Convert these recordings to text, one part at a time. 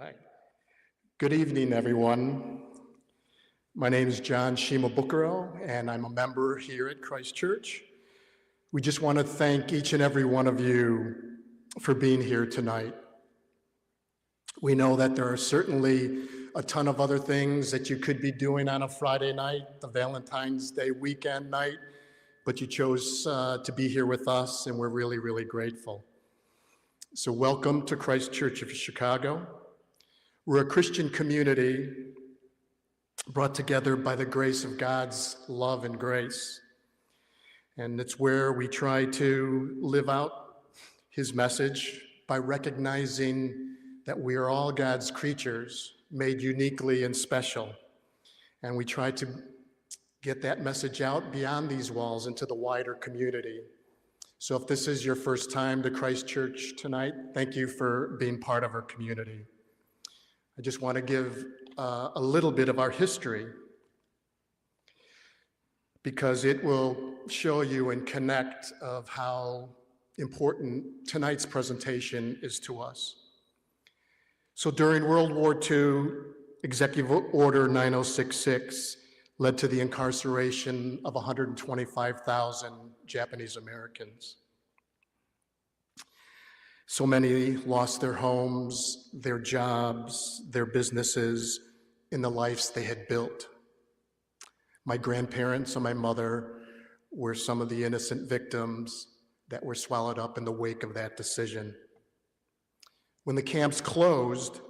right. Good evening, everyone. My name is John Shimabukuro, and I'm a member here at Christ Church. We just want to thank each and every one of you for being here tonight. We know that there are certainly a ton of other things that you could be doing on a Friday night, the Valentine's Day weekend night, but you chose to be here with us, and we're really, really grateful. So welcome to Christ Church of Chicago. We're a Christian community brought together by the grace of God's love and grace. And it's where we try to live out his message by recognizing that we are all God's creatures, made uniquely and special. And we try to get that message out beyond these walls into the wider community. So if this is your first time to Christ Church tonight, thank you for being part of our community. I just want to give a little bit of our history because it will show you and connect of how important tonight's presentation is to us. So during World War II, Executive Order 9066 led to the incarceration of 125,000 Japanese Americans. So many lost their homes, their jobs, their businesses, and the lives they had built. My grandparents and my mother were some of the innocent victims that were swallowed up in the wake of that decision. When the camps closed,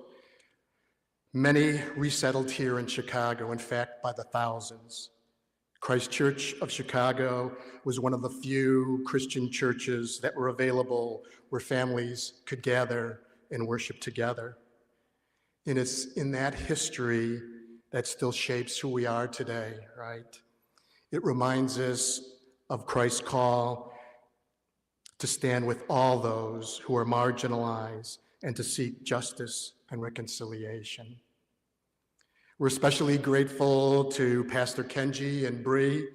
many resettled here in Chicago, in fact, by the thousands. Christ Church of Chicago was one of the few Christian churches that were available where families could gather and worship together. And it's in that history that still shapes who we are today, right? It reminds us of Christ's call to stand with all those who are marginalized and to seek justice and reconciliation. We're especially grateful to Pastor Kenji and Bree,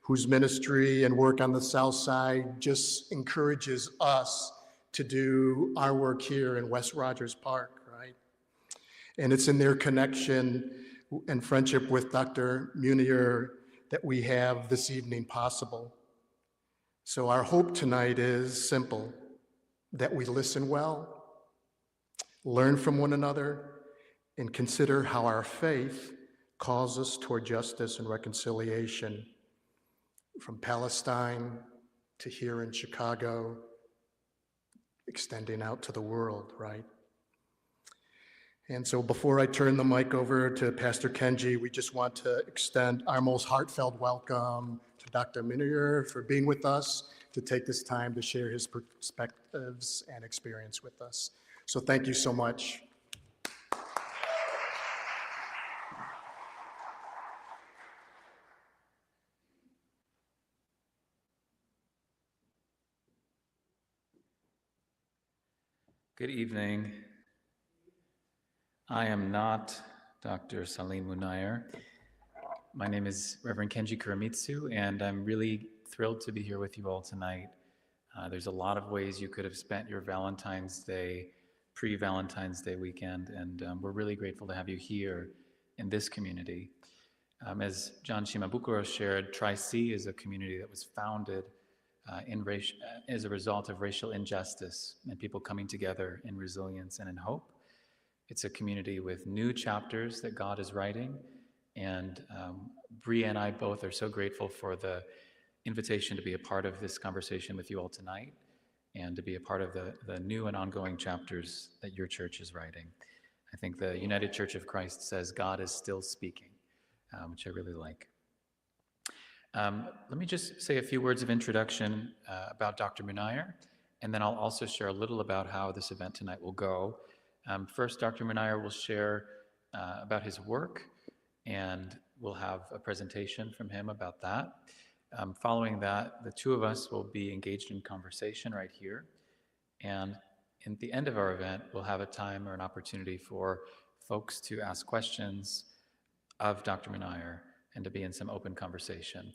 whose ministry and work on the South Side just encourages us to do our work here in West Rogers Park, right? And it's in their connection and friendship with Dr. Munayer that we have this evening possible. So our hope tonight is simple, that we listen well, learn from one another, and consider how our faith calls us toward justice and reconciliation from Palestine to here in Chicago, extending out to the world, right? And so before I turn the mic over to Pastor Kenji, we just want to extend our most heartfelt welcome to Dr. Munayer for being with us, to take this time to share his perspectives and experience with us. So thank you so much. Good evening. I am not Dr. Salim Munayer. My name is Reverend Kenji Kuramitsu, and I'm really thrilled to be here with you all tonight. There's a lot of ways you could have spent your Valentine's Day, pre-Valentine's Day weekend, and we're really grateful to have you here in this community. As John Shimabukuro shared, Tri-C is a community that was founded as a result of racial injustice and people coming together in resilience and in hope. It's a community with new chapters that God is writing, and Bree and I both are so grateful for the invitation to be a part of this conversation with you all tonight and to be a part of the new and ongoing chapters that your church is writing. I think the United Church of Christ says God is still speaking, which I really like. Let me just say a few words of introduction about Dr. Munayer, and then I'll also share a little about how this event tonight will go. First, Dr. Munayer will share about his work, and we'll have a presentation from him about that. Following that, the two of us will be engaged in conversation right here, and at the end of our event, we'll have a time or an opportunity for folks to ask questions of Dr. Munayer and to be in some open conversation.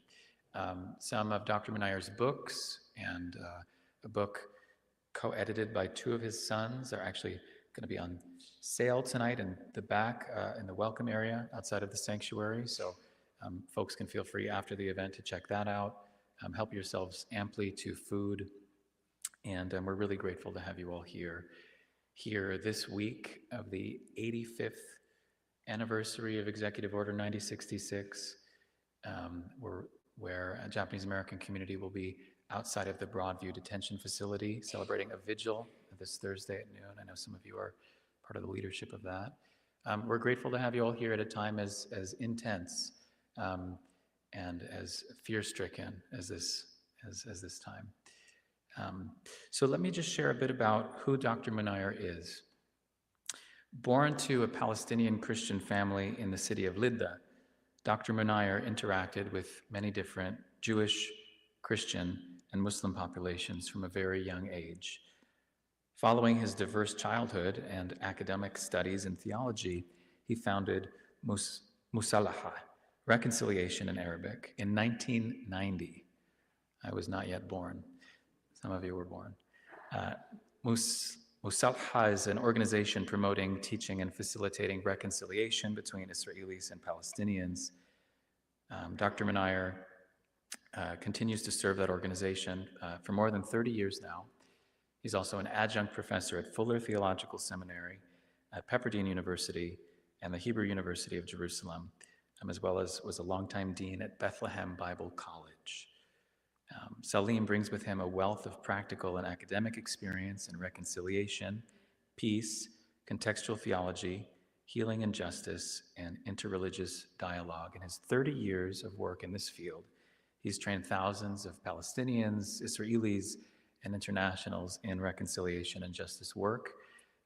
Some of Dr. Munayer's books and a book co-edited by two of his sons are actually going to be on sale tonight in the back, in the welcome area outside of the sanctuary. So folks can feel free after the event to check that out. Help yourselves amply to food. And we're really grateful to have you all here this week of the 85th anniversary of Executive Order 9066, where a Japanese American community will be outside of the Broadview Detention Facility celebrating a vigil this Thursday at noon. I know some of you are part of the leadership of that. We're grateful to have you all here at a time as intense and as fear-stricken as this time. So let me just share a bit about who Dr. Munayer is. Born to a Palestinian Christian family in the city of Lidda, Dr. Munayer interacted with many different Jewish, Christian, and Muslim populations from a very young age. Following his diverse childhood and academic studies in theology, he founded Musalaha, reconciliation in Arabic, in 1990. I was not yet born. Some of you were born. Musalaha is an organization promoting, teaching, and facilitating reconciliation between Israelis and Palestinians. Dr. Munayer continues to serve that organization for more than 30 years now. He's also an adjunct professor at Fuller Theological Seminary, at Pepperdine University, and the Hebrew University of Jerusalem, as well as was a longtime dean at Bethlehem Bible College. Salim brings with him a wealth of practical and academic experience in reconciliation, peace, contextual theology, healing and justice, and interreligious dialogue. In his 30 years of work in this field, he's trained thousands of Palestinians, Israelis, and internationals in reconciliation and justice work,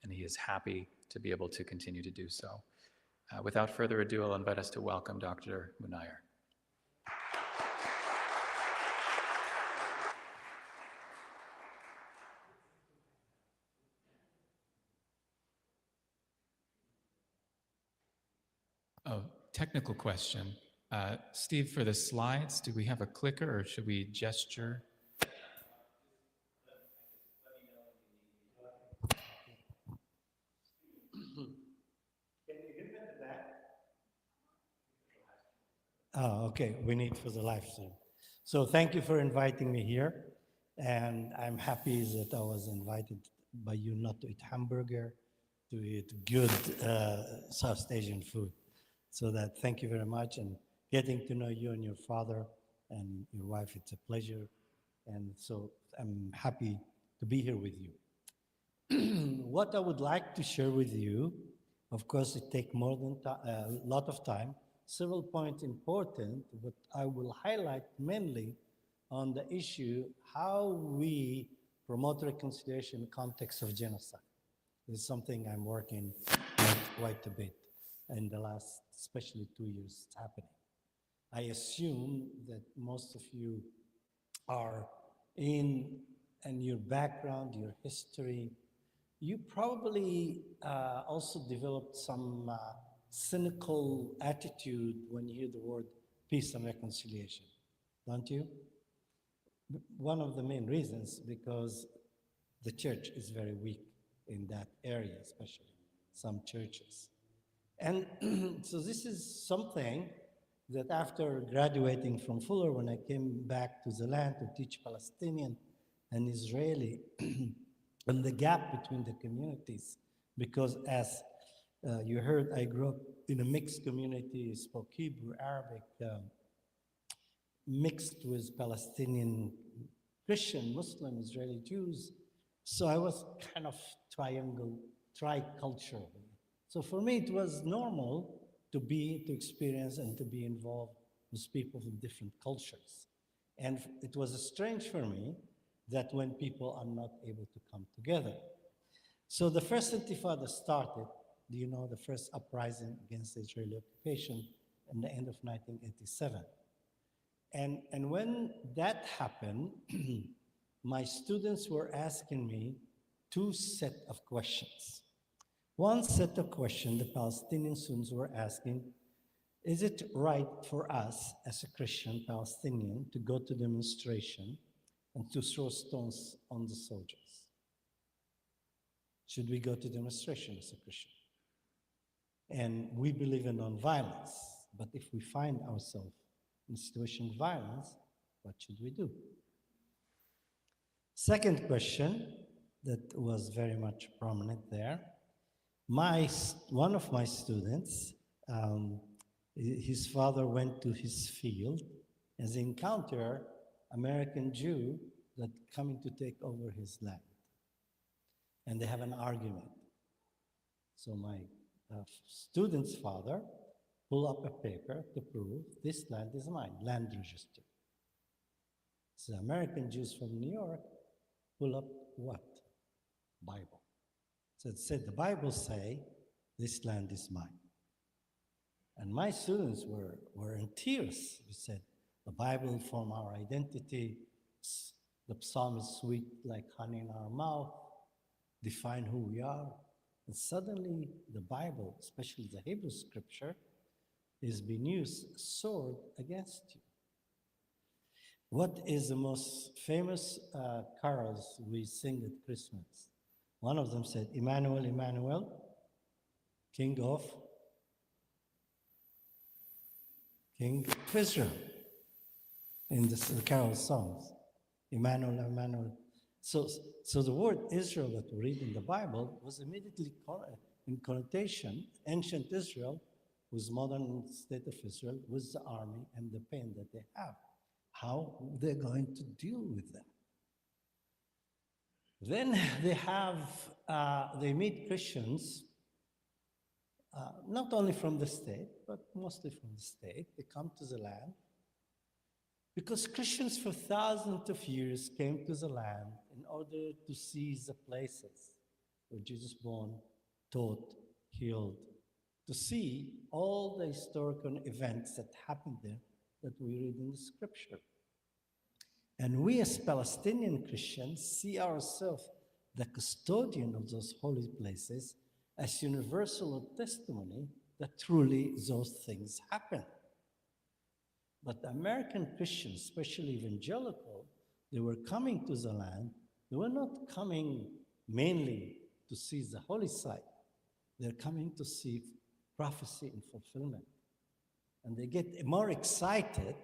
and he is happy to be able to continue to do so. Without further ado, I'll invite us to welcome Dr. Munayer. Oh, technical question. Steve, for the slides, do we have a clicker or should we gesture? Oh, okay, we need for the live stream. So thank you for inviting me here. And I'm happy that I was invited by you not to eat hamburger, to eat good South Asian food. So that thank you very much. And getting to know you and your father and your wife, it's a pleasure. And so I'm happy to be here with you. What I would like to share with you, of course, it takes more than a lot of time. Several points important, but I will highlight mainly on the issue how we promote reconciliation in the context of genocide. This is something I'm working on quite a bit in the last, especially 2 years it's happening. I assume that most of you are in your background, your history, you probably also developed some cynical attitude when you hear the word peace and reconciliation, don't you? One of the main reasons, because the church is very weak in that area, especially some churches. And so this is something that after graduating from Fuller, when I came back to the land to teach Palestinian and Israeli, and the gap between the communities, because as you heard, I grew up in a mixed community, spoke Hebrew, Arabic, mixed with Palestinian, Christian, Muslim, Israeli Jews. So I was kind of tri-cultural. So for me, it was normal to experience and to be involved with people from different cultures. And it was strange for me that when people are not able to come together. So the first Intifada started, do you know, the first uprising against the Israeli occupation in the end of 1987. And when that happened, my students were asking me two sets of questions. One set of questions the Palestinian students were asking, is it right for us as a Christian Palestinian to go to demonstration and to throw stones on the soldiers? Should we go to demonstration as a Christian? And we believe in nonviolence, but if we find ourselves in a situation of violence, what should we do? Second question that was very much prominent there. One of my students, his father went to his field as encounter American Jew that coming to take over his land. And they have an argument. So my student's father pull up a paper to prove this land is mine, land register. So American Jews from New York pull up what? Bible. So it said, the Bible say, this land is mine. And my students were in tears. We said, the Bible form our identity. The psalm is sweet like honey in our mouth, define who we are. And suddenly the Bible, especially the Hebrew scripture, is being used as a sword against you. What is the most famous carols we sing at Christmas? One of them said, Emmanuel, Emmanuel, King of Israel, in the carol songs. Emmanuel, Emmanuel. So the word Israel that we read in the Bible was immediately in connotation, ancient Israel with modern state of Israel, with the army and the pain that they have. How they're going to deal with them. Then they meet Christians, not only from the state, but mostly from the state. They come to the land. Because Christians for thousands of years came to the land in order to see the places where Jesus born, taught, healed, to see all the historical events that happened there that we read in the scripture. And we as Palestinian Christians see ourselves the custodian of those holy places as universal testimony that truly those things happen. But the American Christians, especially evangelical, they were coming to the land. They were not coming mainly to see the holy site. They're coming to see prophecy and fulfillment. And they get more excited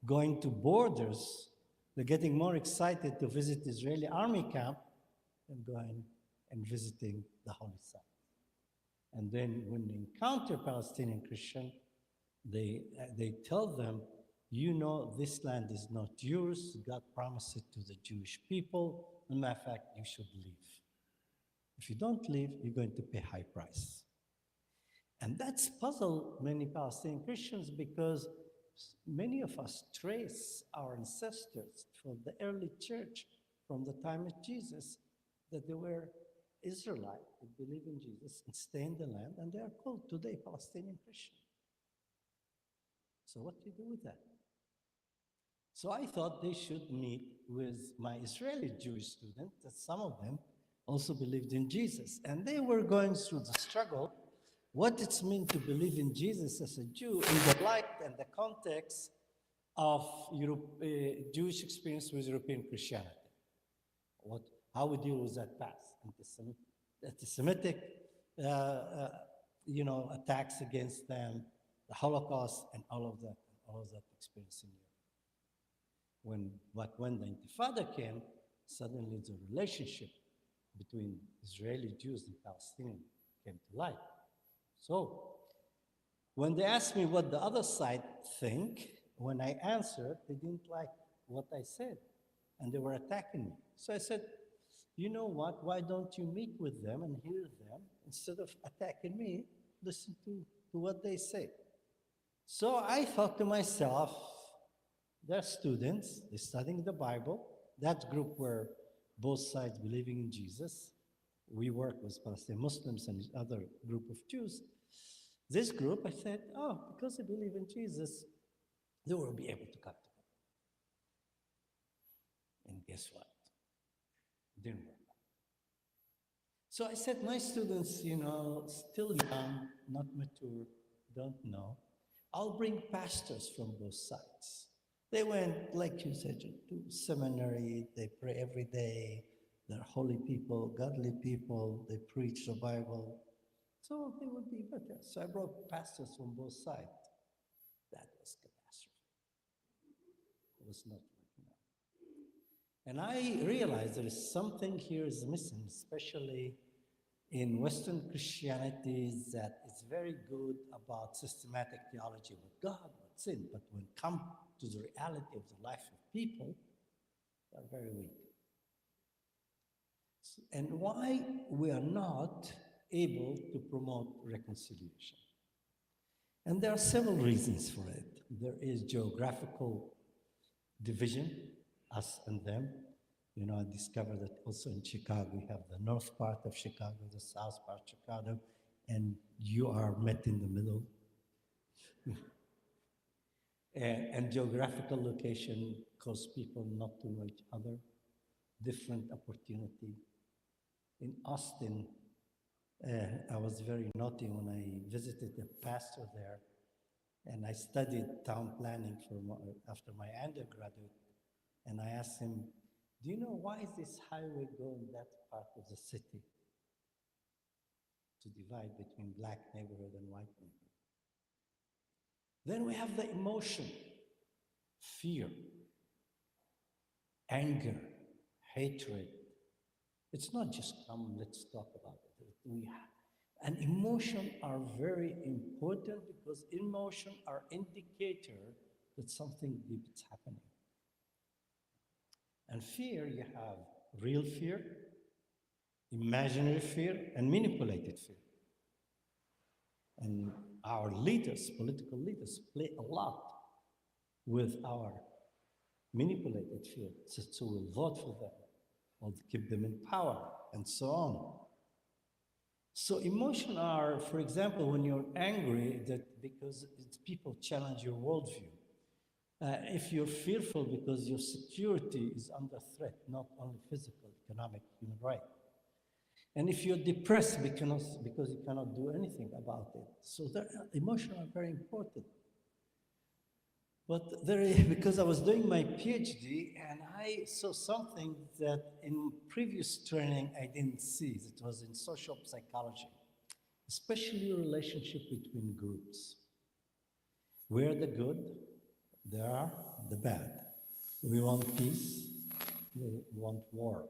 going to borders. They're getting more excited to visit Israeli army camp than going and visiting the holy site. And then when they encounter Palestinian Christian, they tell them, you know, this land is not yours. God promised it to the Jewish people. As a matter of fact, you should leave. If you don't leave, you're going to pay high price. And that's puzzled many Palestinian Christians because many of us trace our ancestors from the early church, from the time of Jesus, that they were Israelites, who believe in Jesus and stay in the land, and they are called today Palestinian Christians. So what do you do with that? So I thought they should meet with my Israeli Jewish students, that some of them also believed in Jesus. And they were going through the struggle, what it's meant to believe in Jesus as a Jew in the light and the context of Jewish experience with European Christianity. How we deal with that past, anti-Semitic attacks against them, the Holocaust, and all of that experience in Europe. When the Intifada came, suddenly the relationship between Israeli Jews and Palestinians came to light. So when they asked me what the other side think, when I answered, they didn't like what I said, and they were attacking me. So I said, you know what, why don't you meet with them and hear them? Instead of attacking me, listen to what they say. So I thought to myself, they're students, they're studying the Bible. That group were both sides believing in Jesus. We work with Palestinian Muslims and other group of Jews. This group, I said, because they believe in Jesus, they will be able to come together. And guess what? It didn't work. So I said, my students, still young, not mature, don't know. I'll bring pastors from both sides. They went, like you said, to seminary, they pray every day, they're holy people, godly people, they preach the Bible, so they would be better. So I brought pastors from both sides. That was catastrophe. It was not working out. And I realized there is something here is missing, especially in Western Christianity, that it's very good about systematic theology with God, with sin, but when it comes to the reality of the life of people, they're very weak. And why we are not able to promote reconciliation? And there are several reasons for it. There is geographical division, us and them. You know, I discovered that also in Chicago, we have the north part of Chicago, the south part of Chicago, and you are met in the middle. And geographical location cause people not to know each other, different opportunity. In Austin, I was very naughty when I visited a pastor there, and I studied town planning after my undergraduate, and I asked him, do you know why is this highway going that part of the city to divide between black neighborhood and white neighborhood? Then we have the emotion, fear, anger, hatred. It's not just come, let's talk about it. And emotion are very important because emotion are indicator that something deep is happening. And fear, you have real fear, imaginary fear, and manipulated fear. And our leaders, political leaders, play a lot with our manipulated fear. So we'll vote for them, or keep them in power, and so on. So emotions are, for example, when you're angry, that because people challenge your worldview. If you're fearful because your security is under threat, not only physical, economic, human right. And if you're depressed because you cannot do anything about it. So emotions are very important. But because I was doing my PhD and I saw something that in previous training I didn't see. It was in social psychology, especially relationship between groups. We're the good, they are the bad. We want peace, we want war.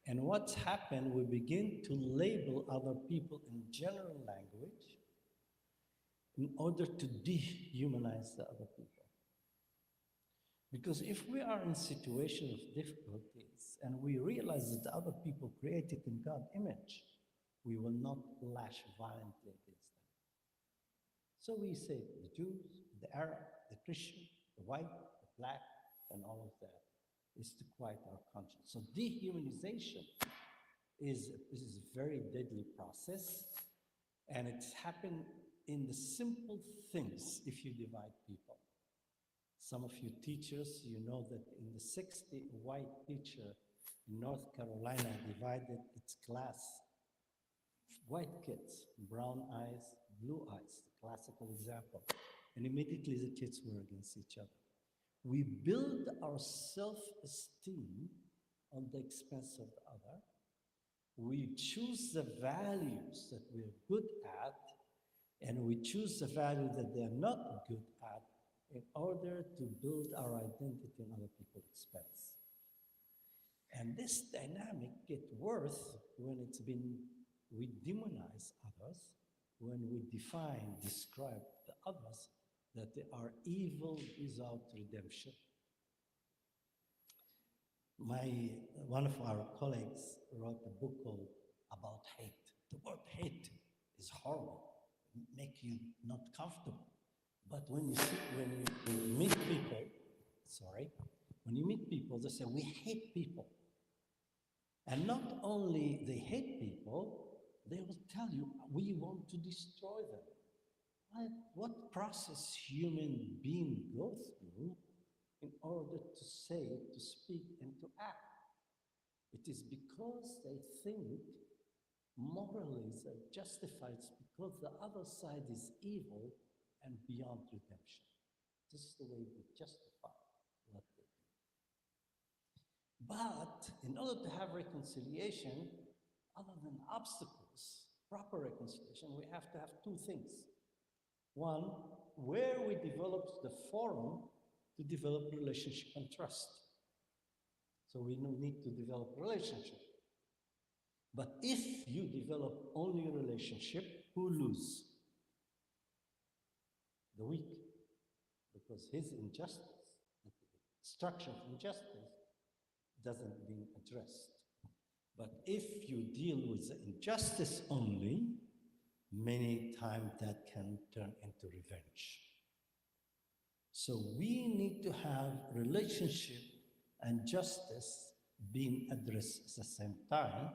And what's happened, we begin to label other people in general language in order to dehumanize the other people. Because if we are in situations of difficulties and we realize that the other people created in God's image, we will not lash violently against them. So we say the Jews, the Arab, the Christian, the white, the black, and all of that is to quiet our conscience. So dehumanization is a very deadly process, and it's happened in the simple things if you divide people. Some of you teachers, you know that in the 60, a white teacher in North Carolina divided its class. White kids, brown eyes, blue eyes, the classical example. And immediately the kids were against each other. We build our self-esteem on the expense of the other. We choose the values that we're good at, and we choose the value that they're not good at in order to build our identity on other people's expense. And this dynamic gets worse when we demonize others, when we describe the others that they are evil without redemption. One of our colleagues wrote a book called About Hate. The word hate is horrible, make you not comfortable. But when you meet people, they say, we hate people. And not only they hate people, they will tell you, we want to destroy them. What process human beings go through in order to say, to speak, and to act? It is because they think morally they're justified because the other side is evil and beyond redemption. This is the way they justify what they do. But in order to have reconciliation, other than obstacles, proper reconciliation, we have to have two things. One, where we develop the forum to develop relationship and trust. So we need to develop relationship. But if you develop only relationship, who lose? The weak. Because his injustice, the structure of injustice, doesn't being addressed. But if you deal with the injustice only, many times that can turn into revenge. So we need to have relationship and justice being addressed at the same time.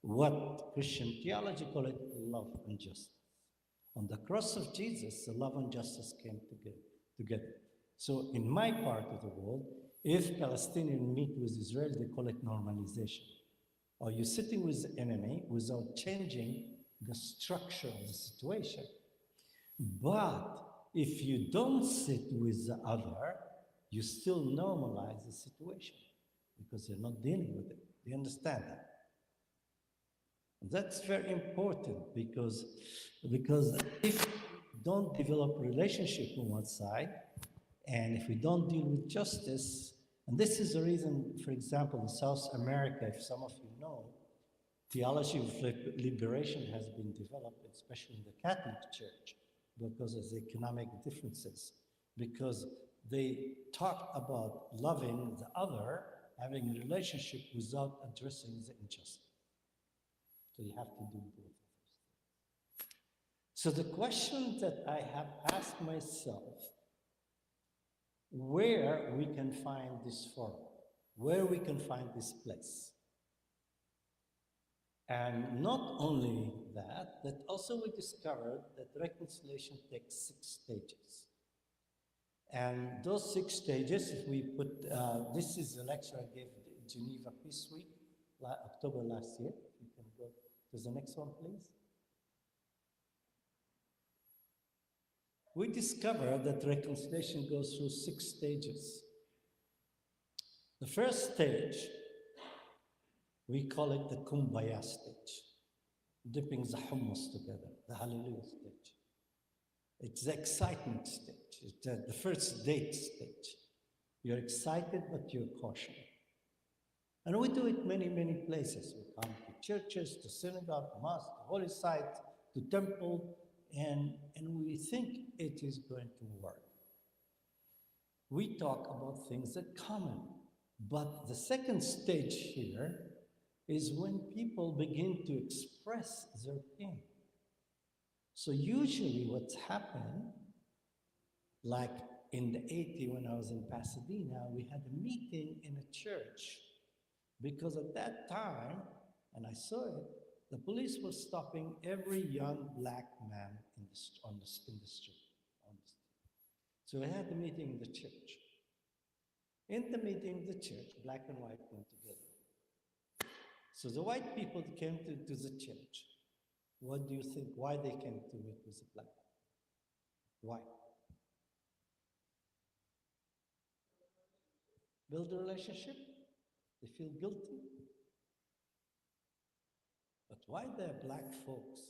What Christian theology call it, love and justice. On the cross of Jesus, the love and justice came together. So in my part of the world, if Palestinians meet with Israel, they call it normalization. Or you're sitting with the enemy without changing the structure of the situation. But if you don't sit with the other, you still normalize the situation because you're not dealing with it. Do you understand that? That's very important because if we don't develop relationship on one side, and if we don't deal with justice, and this is the reason, for example, in South America, if some of you know, theology of liberation has been developed, especially in the Catholic Church, because of the economic differences, because they talk about loving the other, having a relationship without addressing the injustice. So you have to do both of those things. So the question that I have asked myself, where we can find this forum, where we can find this place. And not only that, but also we discovered that reconciliation takes 6 stages. And those 6 stages, if we put, this is the lecture I gave at Geneva Peace Week, October last year. You can go to the next one, please. We discovered that reconciliation goes through 6 stages. The first stage, we call it the kumbaya stage, dipping the hummus together, the hallelujah stage. It's the excitement stage, it's the first date stage. You're excited, but you're cautious. And we do it many, many places. We come to churches, to synagogue, mosque, to holy site, to temple, and we think it is going to work. We talk about things that are common, but the second stage here is when people begin to express their pain. So usually what's happened, like in the 80s when I was in Pasadena, we had a meeting in a church because at that time, and I saw it, the police were stopping every young black man in the street. So we had a meeting in the church. In the meeting in the church, black and white went together. So the white people came to the church. What do you think? Why they came to meet with the black? Why? Build a relationship? They feel guilty? But why the black folks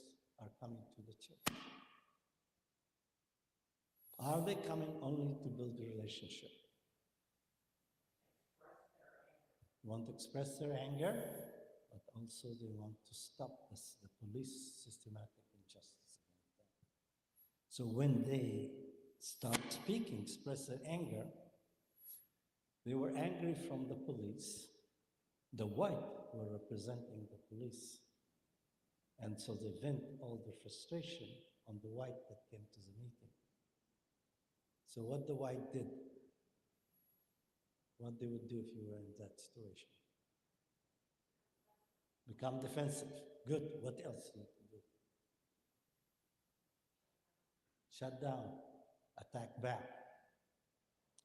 are coming to the church? Are they coming only to build a relationship? Want to express their anger, but also they want to stop the police systematic injustice against them. So when they start speaking, express their anger, they were angry from the police. The white were representing the police. And so they vent all their frustration on the white that came to the meeting. So what the white did, what they would do if you were in that situation? Become defensive. Good. What else you can do? Shut down. Attack back.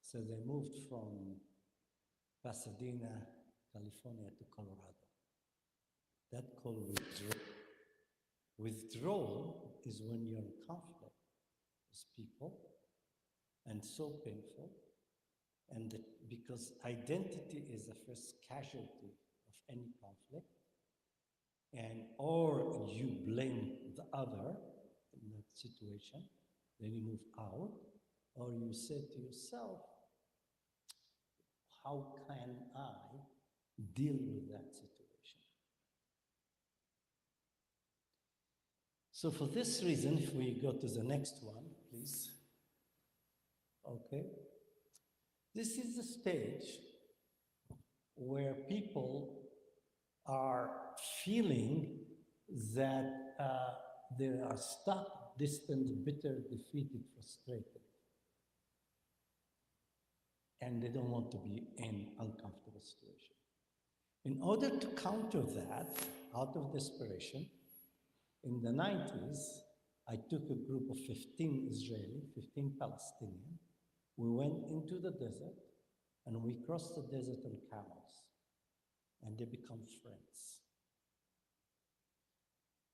So they moved from Pasadena, California to Colorado. That called withdrawal. Withdrawal is when you're in conflict with people and so painful And because identity is the first casualty of any conflict, and or you blame the other in that situation, then you move out, or you say to yourself, how can I deal with that situation? So for this reason, if we go to the next one, please. Okay. This is the stage where people are feeling that they are stuck, distant, bitter, defeated, frustrated. And they don't want to be in uncomfortable situation. In order to counter that, out of desperation, in the 90s, I took a group of 15 Israeli, 15 Palestinian. We went into the desert, and we crossed the desert on camels, and they become friends.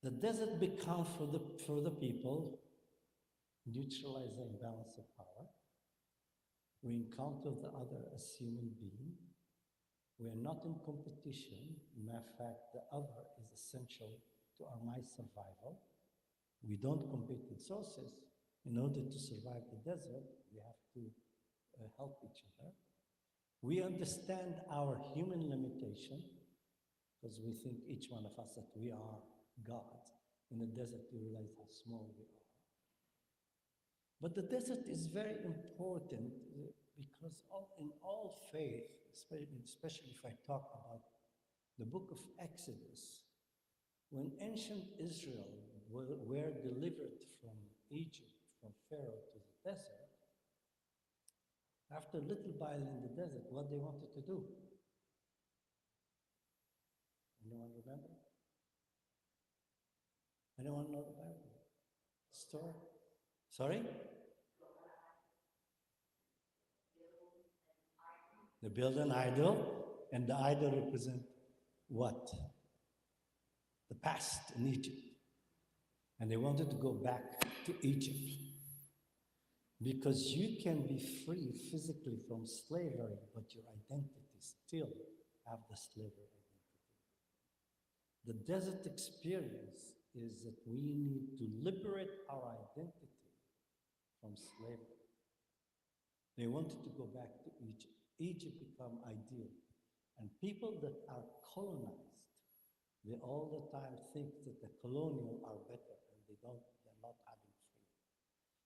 The desert becomes for the people, neutralize the imbalance of power. We encounter the other as human being. We are not in competition. Matter of fact, the other is essential to my survival. We don't compete in sources. In order to survive the desert, we have to help each other. We understand our human limitation, because we think each one of us that we are gods. In the desert, we realize how small we are. But the desert is very important because in all faith, especially if I talk about the book of Exodus, when ancient Israel were delivered from Egypt, from Pharaoh to the desert, after a little while in the desert, what they wanted to do? Anyone remember? Anyone know the Bible story? Sorry? They build an idol, and the idol represents what? The past in Egypt. And they wanted to go back to Egypt. Because you can be free physically from slavery, but your identity still have the slavery identity. The desert experience is that we need to liberate our identity from slavery. They wanted to go back to Egypt. Egypt become ideal. And people that are colonized, they all the time think that the colonial are better, and they're not having freedom.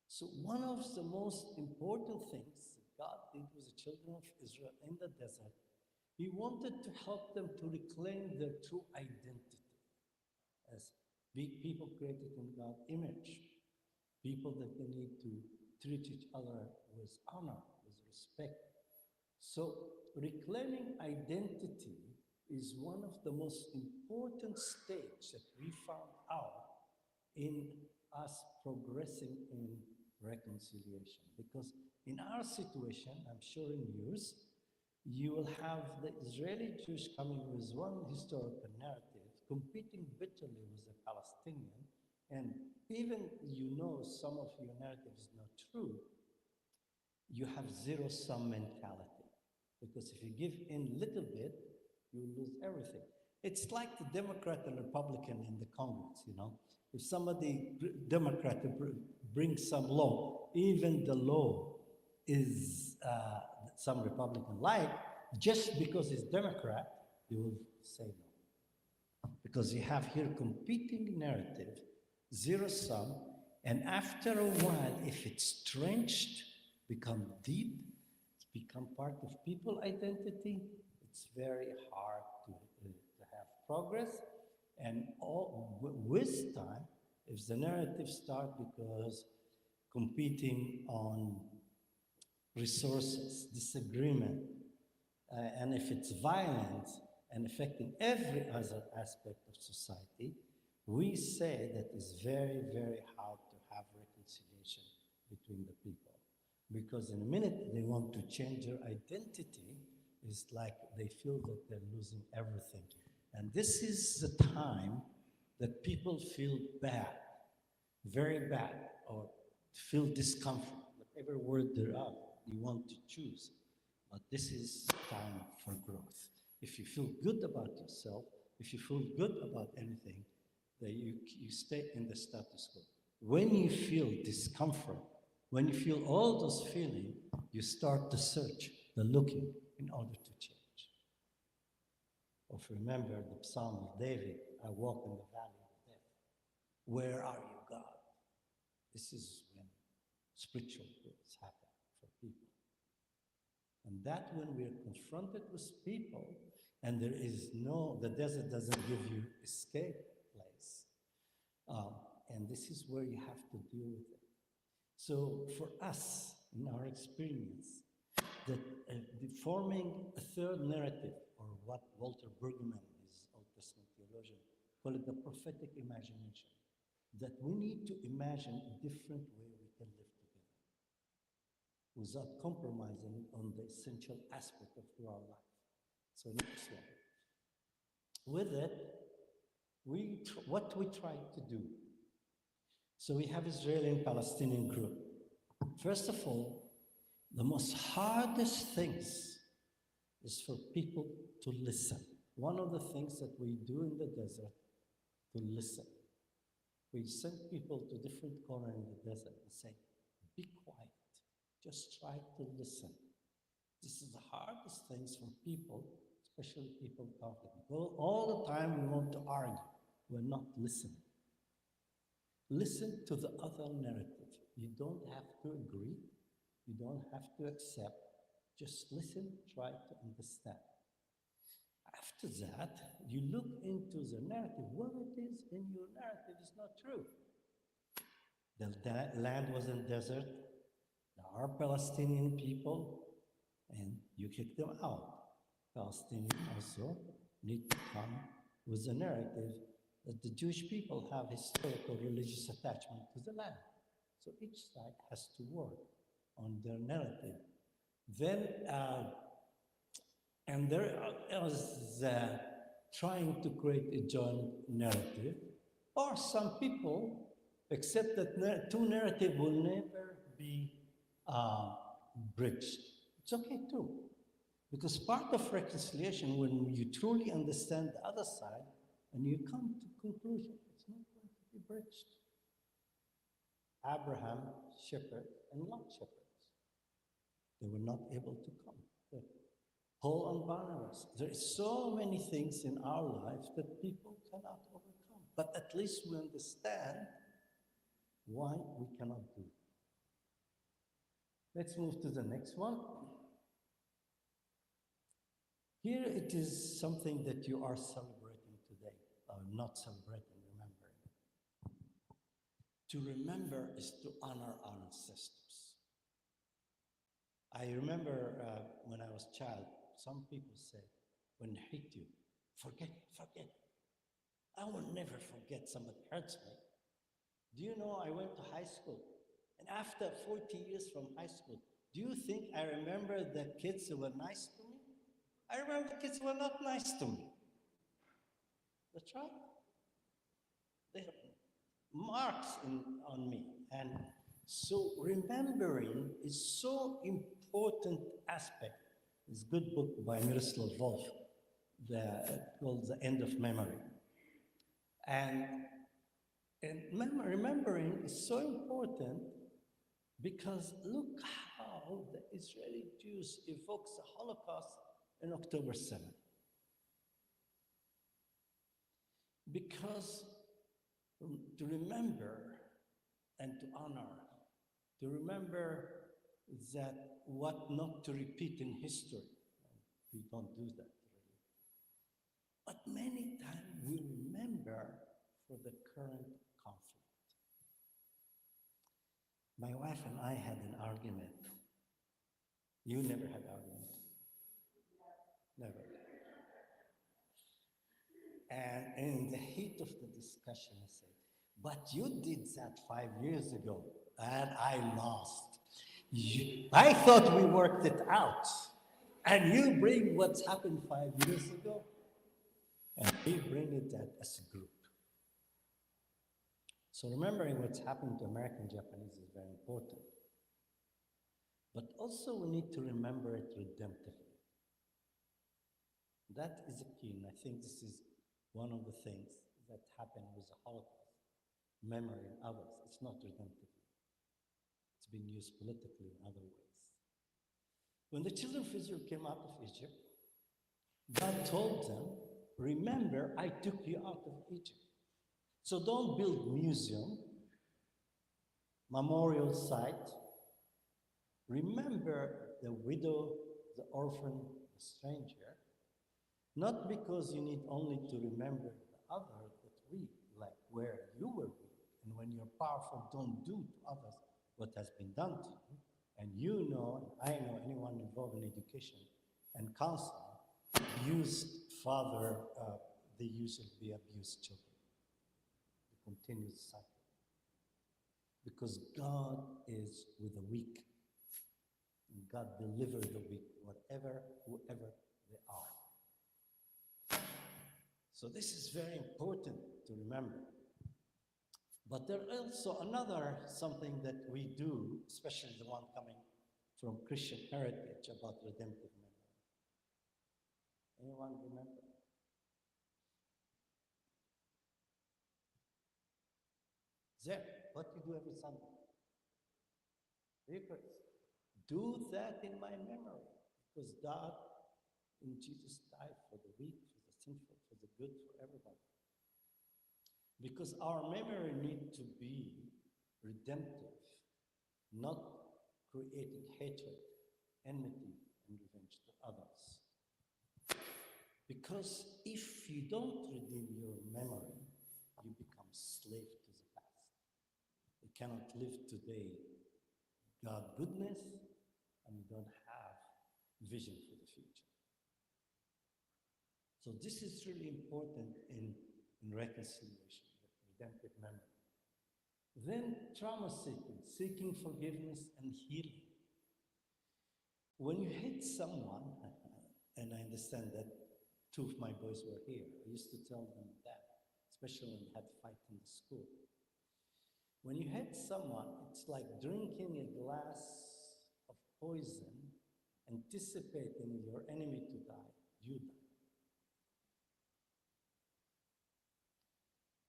So one of the most important things that God did with the children of Israel in the desert, He wanted to help them to reclaim their true identity as big people created in God's image, people that they need to treat each other with honor, with respect. So reclaiming identity is one of the most important stages that we found out in us progressing in reconciliation. Because in our situation, I'm sure in yours, you will have the Israeli Jews coming with one historical narrative, competing bitterly with the Palestinian, and even some of your narrative is not true, you have zero-sum mentality. Because if you give in a little bit, you lose everything. It's like the Democrat and Republican in the Congress, If somebody, Democrat, brings some law, even the law is some Republican like, just because it's Democrat, you will say no. Because you have here competing narrative, zero sum, and after a while, if it's trenched, become deep, it's become part of people identity, it's very hard to have progress. And with time, if the narrative starts because competing on resources, disagreement, and if it's violence and affecting every other aspect of society, we say that it's very, very hard to have reconciliation between the people. Because in a minute they want to change their identity, it's like they feel that they're losing everything. And this is the time that people feel bad, very bad, or feel discomfort. Whatever word there are, you want to choose. but this is time for growth. If you feel good about yourself, if you feel good about anything, then you stay in the status quo. When you feel discomfort, when you feel all those feelings, you start the search, the looking in order to change. Or if you remember the Psalm of David, I walk in the valley of death. Where are you, God? This is when spiritual growth happen for people. And that when we are confronted with people, and the desert doesn't give you escape place. And this is where you have to deal with it. So for us, in our experience, that forming a third narrative, or what Walter Brueggemann, his Old Testament theologian, call it the prophetic imagination, that we need to imagine a different way we can live together without compromising on the essential aspect of our life. So next one. With it, what we try to do. So we have Israeli and Palestinian group. First of all, the most hardest things is for people to listen. One of the things that we do in the desert, to listen. We send people to different corners in the desert and say, be quiet, just try to listen. This is the hardest things for people, especially people talking. All the time we want to argue, we're not listening. Listen to the other narrative. You don't have to agree, you don't have to accept, just listen, try to understand. After that, you look into the narrative. What it is in your narrative is not true. The land was in desert. There are Palestinian people, and you kick them out. Palestinians also need to come with a narrative that the Jewish people have historical religious attachment to the land. So each side has to work on their narrative. Then, and there was trying to create a joint narrative, or some people accept that two narratives will never be bridged. It's okay too, because part of reconciliation, when you truly understand the other side and you come to conclusion, it's not going to be bridged. Abraham, shepherd, and Lot, shepherds. They were not able to come. Paul and Barnabas. There are so many things in our lives that people cannot overcome. But at least we understand why we cannot do it. Let's move to the next one. Here it is something that you are celebrating today, or not celebrating, remembering. To remember is to honor our ancestors. I remember when I was a child, some people say, when they hit you, forget it. I will never forget somebody hurts me. Do you know I went to high school, and after 40 years from high school, do you think I remember the kids who were nice to me? I remember the kids who were not nice to me. That's right. They have marks on me. And so remembering is so important aspect. This good book by Miroslav Volf, called The End of Memory. And remembering is so important because look how the Israeli Jews evokes the Holocaust in October 7th. Because to remember and to honor, to remember that what not to repeat in history. We don't do that really. But many times we remember for the current conflict. My wife and I had an argument. You never had argument? Never. And in the heat of the discussion, I said, but you did that 5 years ago, and I lost. I thought we worked it out, and you bring what's happened 5 years ago, and we bring it as a group. So remembering what's happened to American Japanese is very important. But also we need to remember it redemptively. That is the key, and I think this is one of the things that happened with the Holocaust. Memory and others, it's not redemptively. It's been used politically in other ways. When the children of Israel came out of Egypt, God told them, remember, I took you out of Egypt. So don't build museum, memorial site. Remember the widow, the orphan, the stranger, not because you need only to remember the other that weak, like where you were weak, and when you're powerful, don't do to others what has been done to you. And you know, and I know, anyone involved in education and counseling, abused father, they usually abuse children. The continuous cycle. Because God is with the weak. And God delivers the weak, whoever they are. So this is very important to remember. But there is also another something that we do, especially the one coming from Christian heritage about redemptive memory. Anyone remember? There, what you do every Sunday. Records. Do that in my memory, because God in Jesus died for the weak, for the sinful, for the good, for everybody. Because our memory needs to be redemptive, not creating hatred, enmity, and revenge to others. Because if you don't redeem your memory, you become slave to the past. You cannot live today God's goodness, and you don't have vision for the future. So this is really important in reconciliation, redemptive memory. Then trauma seeking forgiveness and healing. When you hate someone, and I understand that two of my boys were here, I used to tell them that, especially when we had fight in the school. When you hate someone, it's like drinking a glass of poison, anticipating your enemy to die, you die.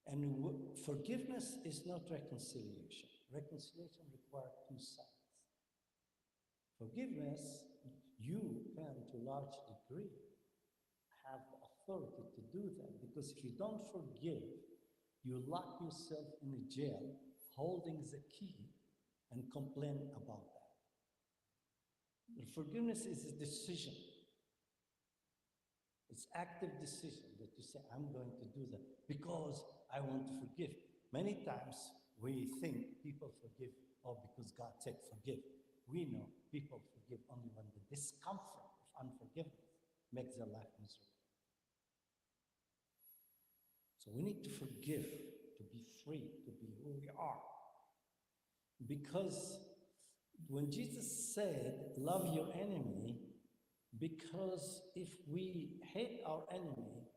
And forgiveness is not reconciliation. Reconciliation requires two sides. Forgiveness, you can, to a large degree, have the authority to do that, because if you don't forgive, you lock yourself in a jail, holding the key, and complain about that. But forgiveness is a decision. It's active decision that you say, I'm going to do that because I want to forgive. Many times we think people forgive, because God said forgive. We know people forgive only when the discomfort of unforgiveness makes their life miserable. So we need to forgive, to be free, to be who we are. Because when Jesus said, love your enemy, because if we hate our enemy,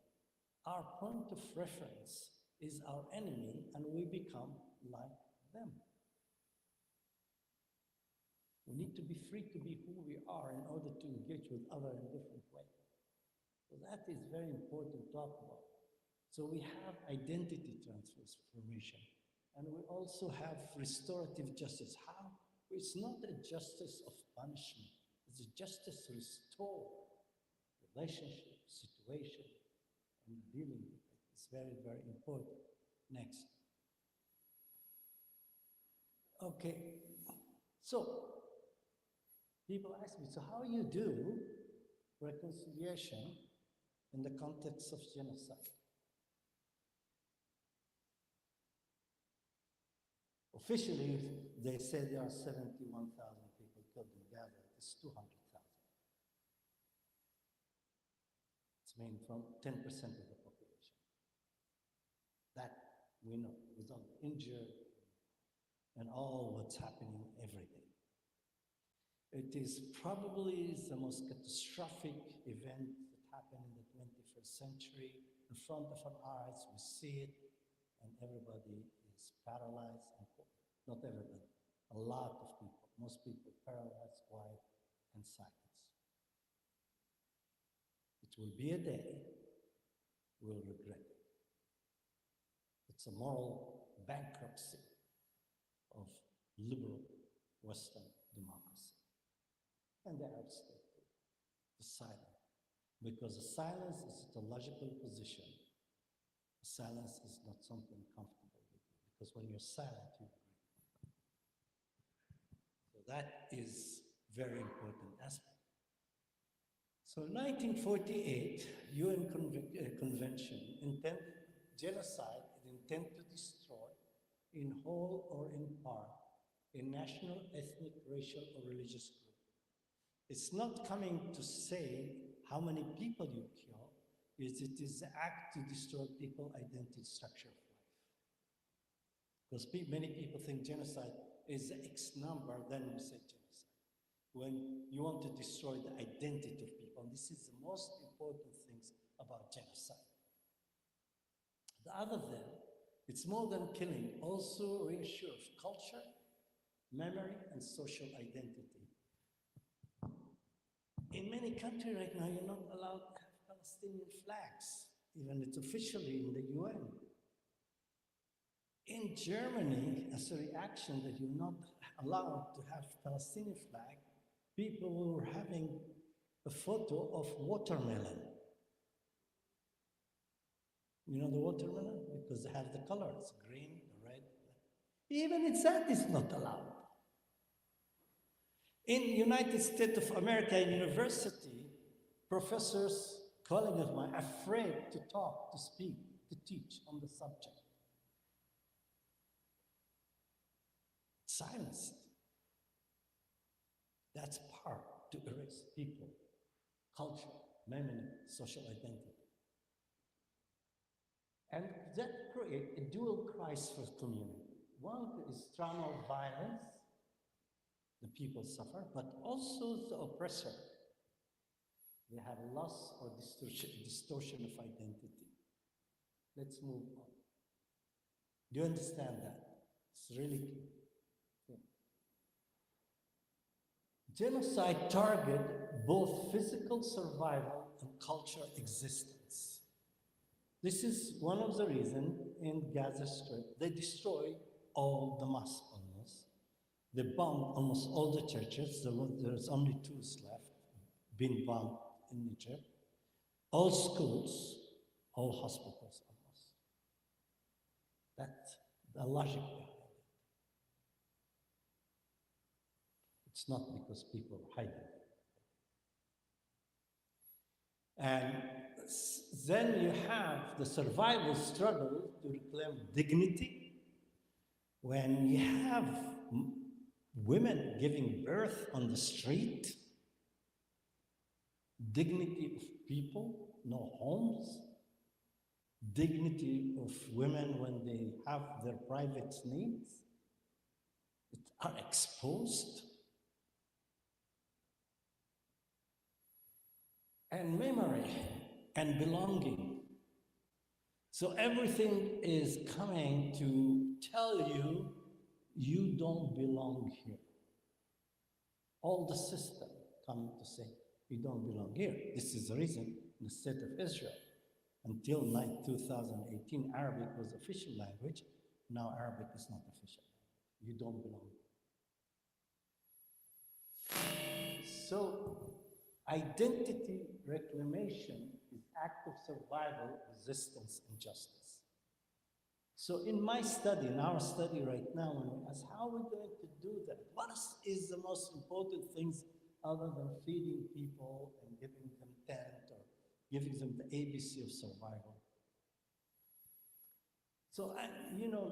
our point of reference is our enemy, and we become like them. We need to be free to be who we are in order to engage with others in different ways. So that is very important to talk about. So we have identity transformation, and we also have restorative justice. How? It's not a justice of punishment. It's a justice to restore relationship, situation, and dealing with it. It's very, very important. Next. Okay, so people ask me, so how you do reconciliation in the context of genocide? Officially, they say there are 71,000 people killed in Gaza. It's 200,000. It's mean from 10% of the population. That we know, with all the injured and all what's happening every day. It is probably the most catastrophic event that happened in the 21st century. In front of our eyes, we see it, and everybody is paralyzed. And not everybody, a lot of people, most people paralyzed, quiet, and silence. It will be a day we'll regret it. It's a moral bankruptcy of liberal Western democracy. And the Arab state, the silence. Because the silence is a logical position. Silence is not something comfortable with you. Because when you're silent, you agree. So that is very important aspect. So 1948, UN Convention, genocide is intent to destroy in whole or in part a national, ethnic, racial, or religious group. It's not coming to say how many people you kill, it is the act to destroy people identity structure of life. Because many people think genocide is X number, then we say genocide. When you want to destroy the identity of people, and this is the most important things about genocide. The other than, it's more than killing, also reassures culture, memory, and social identity. In many countries right now, you're not allowed to have Palestinian flags, even it's officially in the UN. In Germany, as a reaction that you're not allowed to have Palestinian flag, people were having a photo of watermelon. You know the watermelon? Because they have the colors, green, red. Even it's that is not allowed. In United States of America university, professors, colleagues of mine, afraid to talk, to speak, to teach on the subject. Silenced. That's part to erase people, culture, memory, social identity. And that creates a dual crisis for community. One is trauma of violence, the people suffer, but also the oppressor. They have loss or distortion of identity. Let's move on. Do you understand that? It's really key. Genocide target both physical survival and cultural existence. This is one of the reasons in Gaza Strip, they destroy all the mosques almost. They bombed almost all the churches. There's only 2 left, being bombed in Egypt. All schools, all hospitals almost. That's the logic behind it. It's not because people are hiding. And then you have the survival struggle to reclaim dignity. When you have women giving birth on the street, dignity of people, no homes, dignity of women when they have their private needs, are exposed. And memory and belonging. So everything is coming to tell you, you don't belong here. All the system come to say, you don't belong here. This is the reason in the state of Israel, until 2018, Arabic was official language. Now Arabic is not official language. You don't belong here. So identity reclamation is act of survival, resistance, and justice. So in my study, in our study right now, when we ask how we're going to do that, what is the most important things other than feeding people and giving them tent or giving them the ABC of survival? So,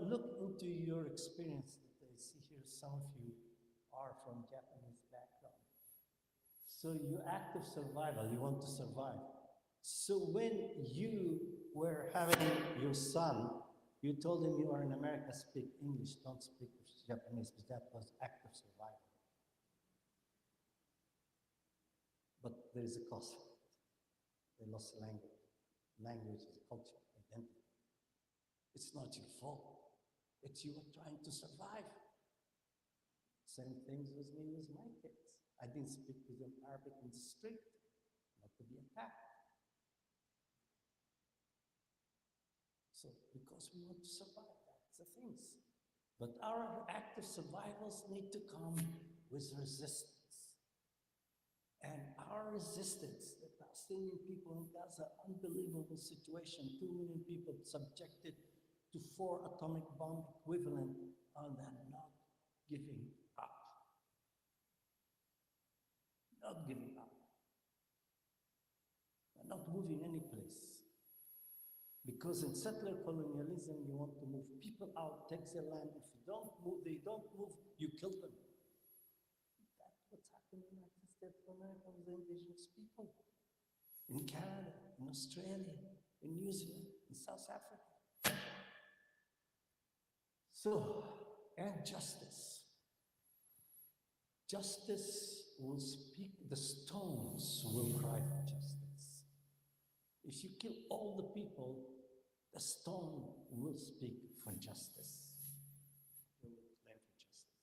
look into your experience. I see here some of you are from Japanese background. So you act of survival, you want to survive. So when you were having your son, you told him you are in America, speak English, don't speak Japanese, because that was act of survival. But there is a cost for it. They lost language. Language is culture, identity. It's not your fault. It's you trying to survive. Same things with me with my kids. I didn't speak with them Arabic in the street, not to be attacked. So, because we want to survive, that's the things. But our active survivals need to come with resistance. And our resistance, the Palestinian people in Gaza, unbelievable situation, 2 million people subjected to 4 atomic bomb equivalent, and they're not giving up. Not giving up. They're not moving any place. Because in settler colonialism, you want to move people out, take their land. If you don't move, they don't move, you kill them. That's what's happened in the United States of America with the indigenous people. In Canada, in Australia, in New Zealand, in South Africa. So, and justice. Justice will speak, the stones will cry for justice. If you kill all the people, the stone will speak for justice. It will claim for justice.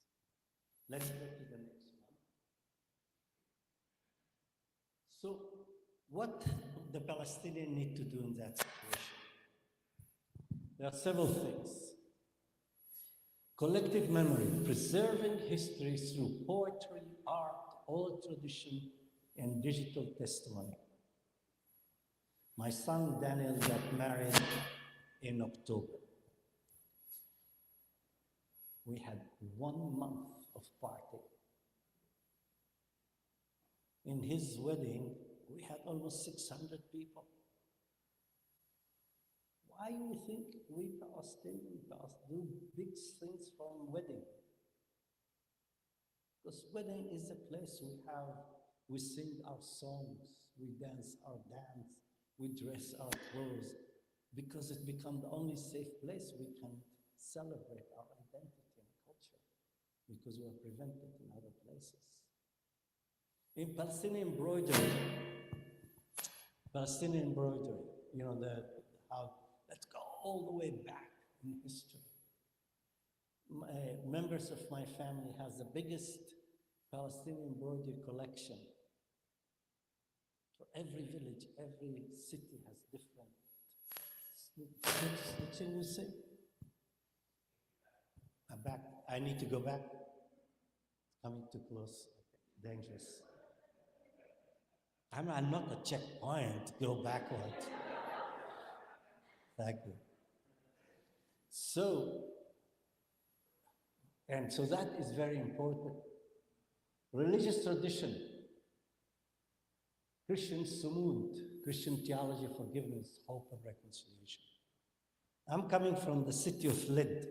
Let's go to the next one. So, what the Palestinians need to do in that situation? There are several things. Collective memory, preserving history through poetry, art, oral tradition, and digital testimony. My son Daniel got married in October. We had 1 month of party. In his wedding, we had almost 600 people. Why do you think we Palestinians do big things from wedding? Because wedding is a place we sing our songs, we dance our dance, we dress our clothes, because it becomes the only safe place we can celebrate our identity and culture, because we are prevented in other places. In Palestinian embroidery, you know, how, let's go all the way back in history. Members of my family has the biggest Palestinian embroidery collection. For every village, every city has different. Which thing you say? I'm back. I need to go back. Coming too close. Okay. Dangerous. I'm not a checkpoint. Go backward. Thank you. So that is very important. Religious tradition. Christian sumud, Christian theology, forgiveness, hope, and reconciliation. I'm coming from the city of Lid.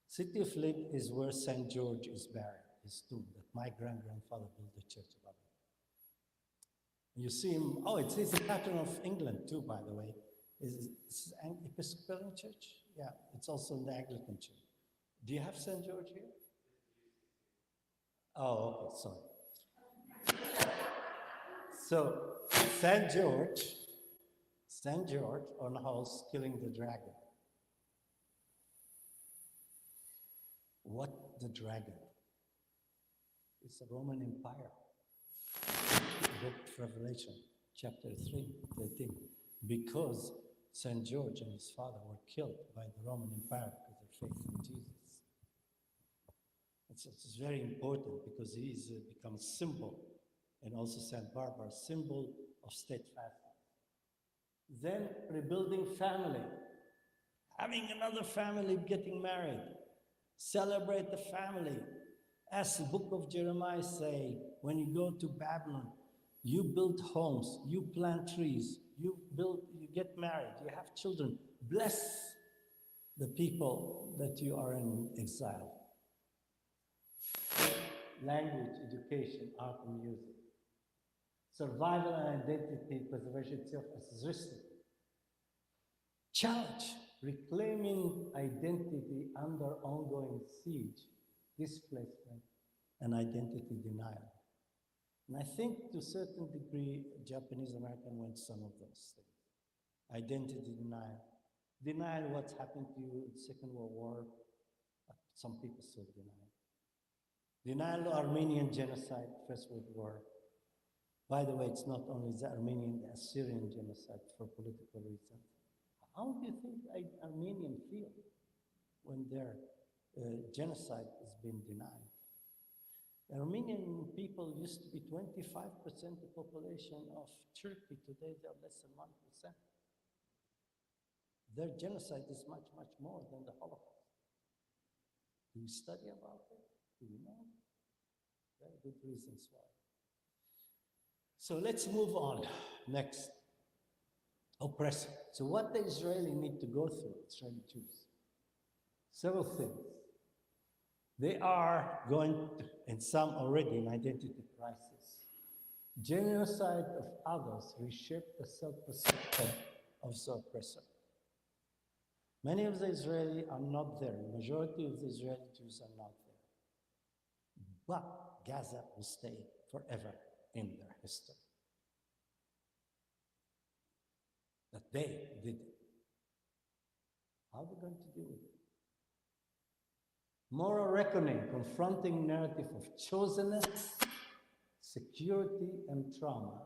City of Lid is where St. George is buried, his tomb, that my grandfather built the church above it. You see him, oh, it's the pattern of England too, by the way. Is an Episcopalian church? Yeah, it's also in the Anglican church. Do you have St. George here? Oh, okay, sorry. So, St. George on a horse killing the dragon. What the dragon? It's the Roman Empire. Book of Revelation, chapter 13. Because St. George and his father were killed by the Roman Empire because of their faith in Jesus. It's very important because he's become a symbol, and also St. Barbara, symbol of steadfastness. Then rebuilding family, having another family getting married, celebrate the family. As the book of Jeremiah say, when you go to Babylon, you build homes, you plant trees, you get married, you have children. Bless the people that you are in exile. Language, education, art, and music. Survival and identity preservation itself as resistance. Challenge, reclaiming identity under ongoing siege, displacement, and identity denial. And I think to a certain degree, Japanese American went some of those things. Identity denial. Denial what's happened to you in the Second World War. Some people still deny. Denial of Armenian genocide, First World War. By the way, it's not only the Armenian, the Assyrian genocide for political reasons. How do you think Armenians feel when their genocide is being denied? The Armenian people used to be 25% the population of Turkey. Today, they're less than 1%. Their genocide is much, much more than the Holocaust. Do we study about it? Do we know? Very good reasons why. So let's move on. Next. Oppressor. So what the Israeli need to go through, Israeli Jews? Several things. They are going to, and some already, in identity crisis. Genocide of others reshape the self-perception of the oppressor. Many of the Israelis are not there. The majority of the Israeli Jews are not there. But Gaza will stay forever in their history. That they did it. How are we going to deal with it? Moral reckoning, confronting narrative of chosenness, security, and trauma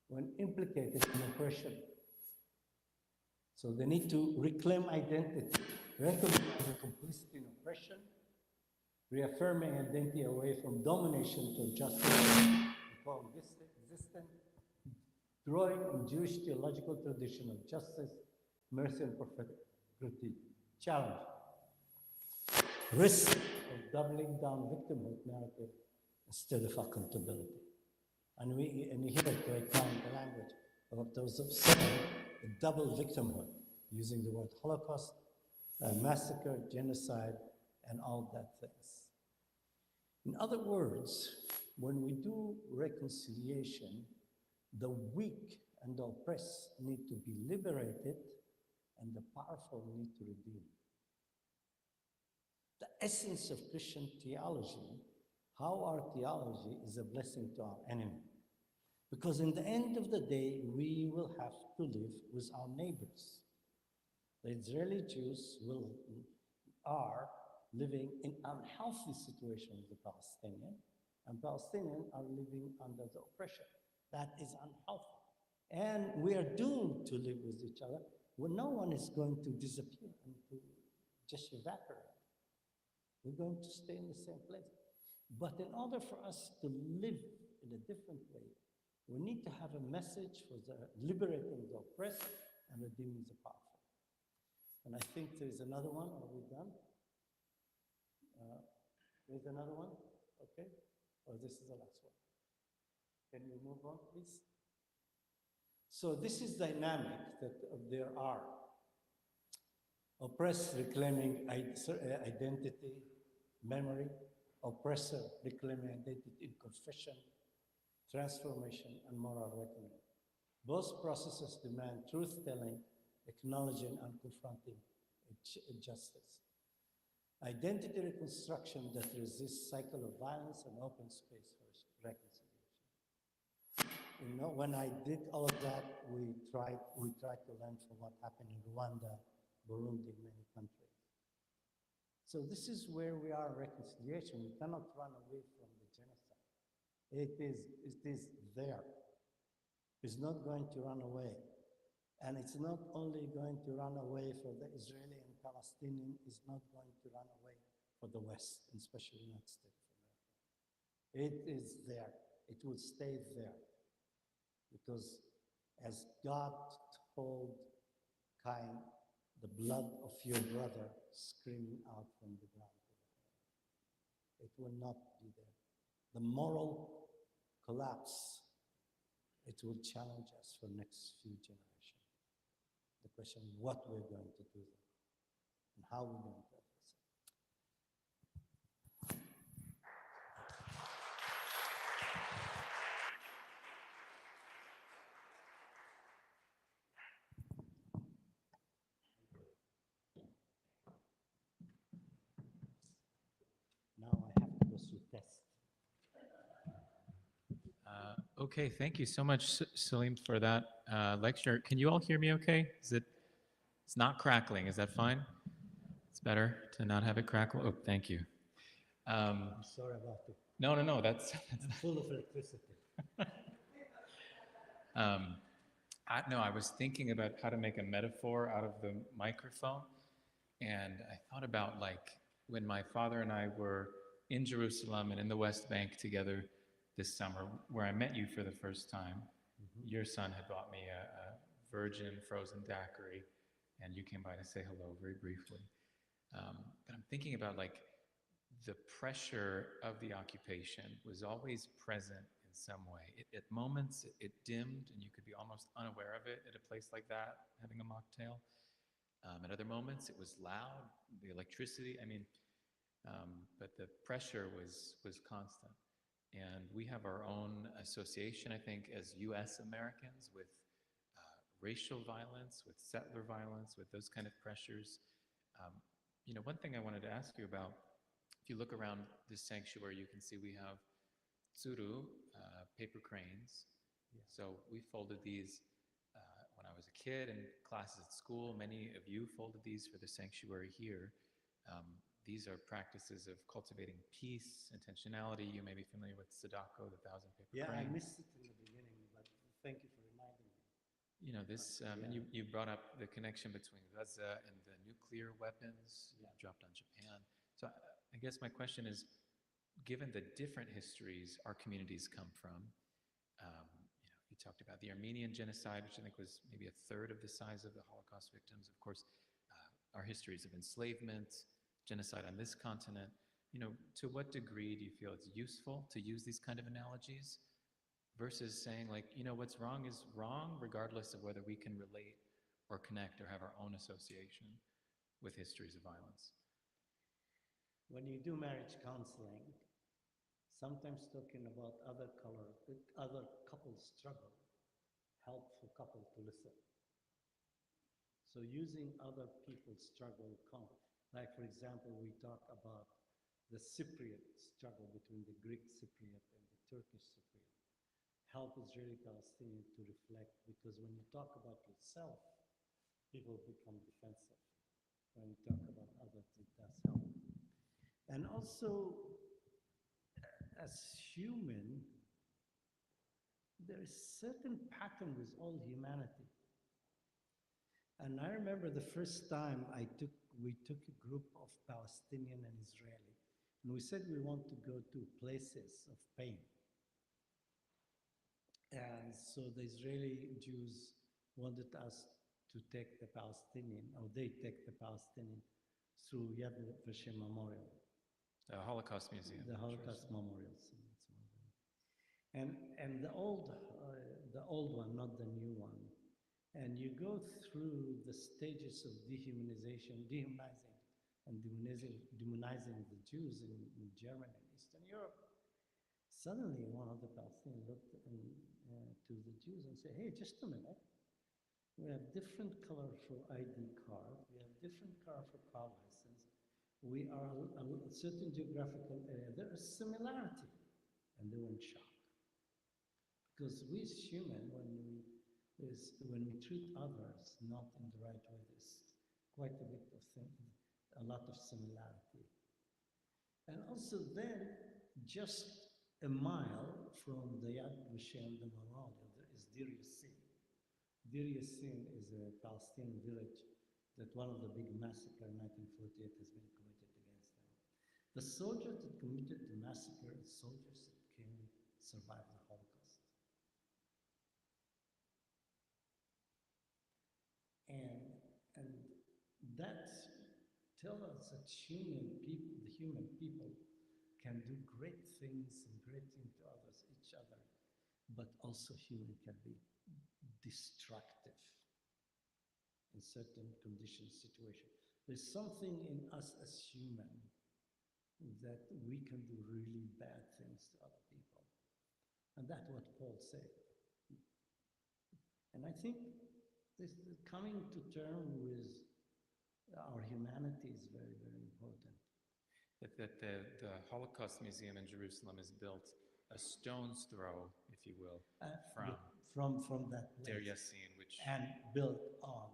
when implicated in oppression. So they need to reclaim identity, recognize complicity in oppression, reaffirming identity away from domination to justice and coexistence, drawing on Jewish theological tradition of justice, mercy, and prophetic challenge. Risk of doubling down victimhood narrative instead of accountability. And we hear it right now in the language of those of saying a double victimhood, using the word Holocaust, massacre, genocide, and all that things. In other words, when we do reconciliation, the weak and the oppressed need to be liberated, and the powerful need to redeem. The essence of Christian theology, how our theology is a blessing to our enemy. Because in the end of the day, we will have to live with our neighbors. The Israeli Jews are living in unhealthy situation with the Palestinian, and Palestinians are living under the oppression. That is unhealthy. And we are doomed to live with each other when no one is going to disappear and to just evaporate. We're going to stay in the same place. But in order for us to live in a different way, we need to have a message for the liberating the oppressed and redeeming the powerful. And I think there's another one. Are we done? There's another one? Okay. Or this is the last one. Can you move on, please? So this is dynamic that there are. Oppressed reclaiming identity, memory, oppressor reclaiming identity in confession, transformation, and moral reckoning. Both processes demand truth-telling, acknowledging and confronting justice. Identity reconstruction that resists cycle of violence and open space for reconciliation. You know, when I did all of that, we tried to learn from what happened in Rwanda, Burundi, many countries. So this is where we are in reconciliation. We cannot run away from the genocide. It is there. It's not going to run away. And it's not only going to run away for the Israeli and Palestinian, it's not going to run away for the West, and especially the United States of America. It is there. It will stay there. Because as God told Cain, the blood of your brother screaming out from the ground to the heaven. It will not be there. The moral collapse, it will challenge us for next few generations. The question, what we're going to do then, and how we're going to address it. Now I have to go through test. Okay, thank you so much, Salim, for that lecture. Can you all hear me okay? It's not crackling, is that fine? It's better to not have it crackle? Oh, thank you. I'm sorry about it. No, that's I'm full of electricity. no, I was thinking about how to make a metaphor out of the microphone, and I thought about like when my father and I were in Jerusalem and in the West Bank together this summer, where I met you for the first time. Your son had bought me a virgin frozen daiquiri, and you came by to say hello very briefly. But I'm thinking about like the pressure of the occupation was always present in some way. At moments, it dimmed, and you could be almost unaware of it at a place like that, having a mocktail. At other moments, it was loud, the electricity. I mean, but the pressure was constant. And we have our own association, I think, as U.S. Americans with racial violence, with settler violence, with those kind of pressures. Um, one thing I wanted to ask you about, if you look around this sanctuary, you can see we have tsuru, paper cranes. Yeah. So we folded these when I was a kid in classes at school. Many of you folded these for the sanctuary here. These are practices of cultivating peace, intentionality. You may be familiar with Sadako, the 1,000 paper Yeah, crane. I missed it in the beginning, but thank you for reminding me. This, and you brought up the connection between Gaza and the nuclear weapons dropped on Japan. So I guess my question is, given the different histories our communities come from, you talked about the Armenian genocide, which I think was maybe a third of the size of the Holocaust victims. Of course, our histories of enslavement, genocide on this continent. To what degree do you feel it's useful to use these kind of analogies versus saying like, what's wrong is wrong, regardless of whether we can relate or connect or have our own association with histories of violence? When you do marriage counseling, sometimes talking about other couples' struggle help for couple to listen. So using other people's struggle, like for example, we talk about the Cypriot struggle between the Greek Cypriot and the Turkish Cypriot. Help Israeli-Palestinian to reflect, because when you talk about yourself, people become defensive. When you talk about others, it does help. And also, as human, there is certain pattern with all humanity. And I remember the first time we took a group of Palestinian and Israeli, and we said we want to go to places of pain. And so the Israeli Jews wanted us to take the Palestinian, or they take the Palestinian through Yad Vashem Memorial. The Holocaust Museum. The Holocaust Memorial. So that's one of them. And the old one, not the new one. And you go through the stages of dehumanizing and demonizing the Jews in Germany and Eastern Europe. Suddenly, one of the Palestinians looked to the Jews and said, "Hey, just a minute. We have different color for ID card. We have different color for car license. We are a certain geographical area. There is similarity." And they were in shock. Because we as human, when we treat others not in the right way, there's quite a bit of a lot of similarity. And also then, just a mile from the Yad Vashem, the memorial, there is Dir Yassin. Dir Yassin is a Palestinian village that one of the big massacres in 1948 has been committed against them. The soldiers that committed the massacre are soldiers that survived the Holocaust. And that tells us that the human people can do great things and great things to each other, but also human can be destructive in certain conditions, situations. There's something in us as human that we can do really bad things to other people. And that's what Paul said. And I think this coming to terms with our humanity is very, very important. That the Holocaust Museum in Jerusalem is built a stone's throw, if you will, from that place. Deir Yassin, which... And built on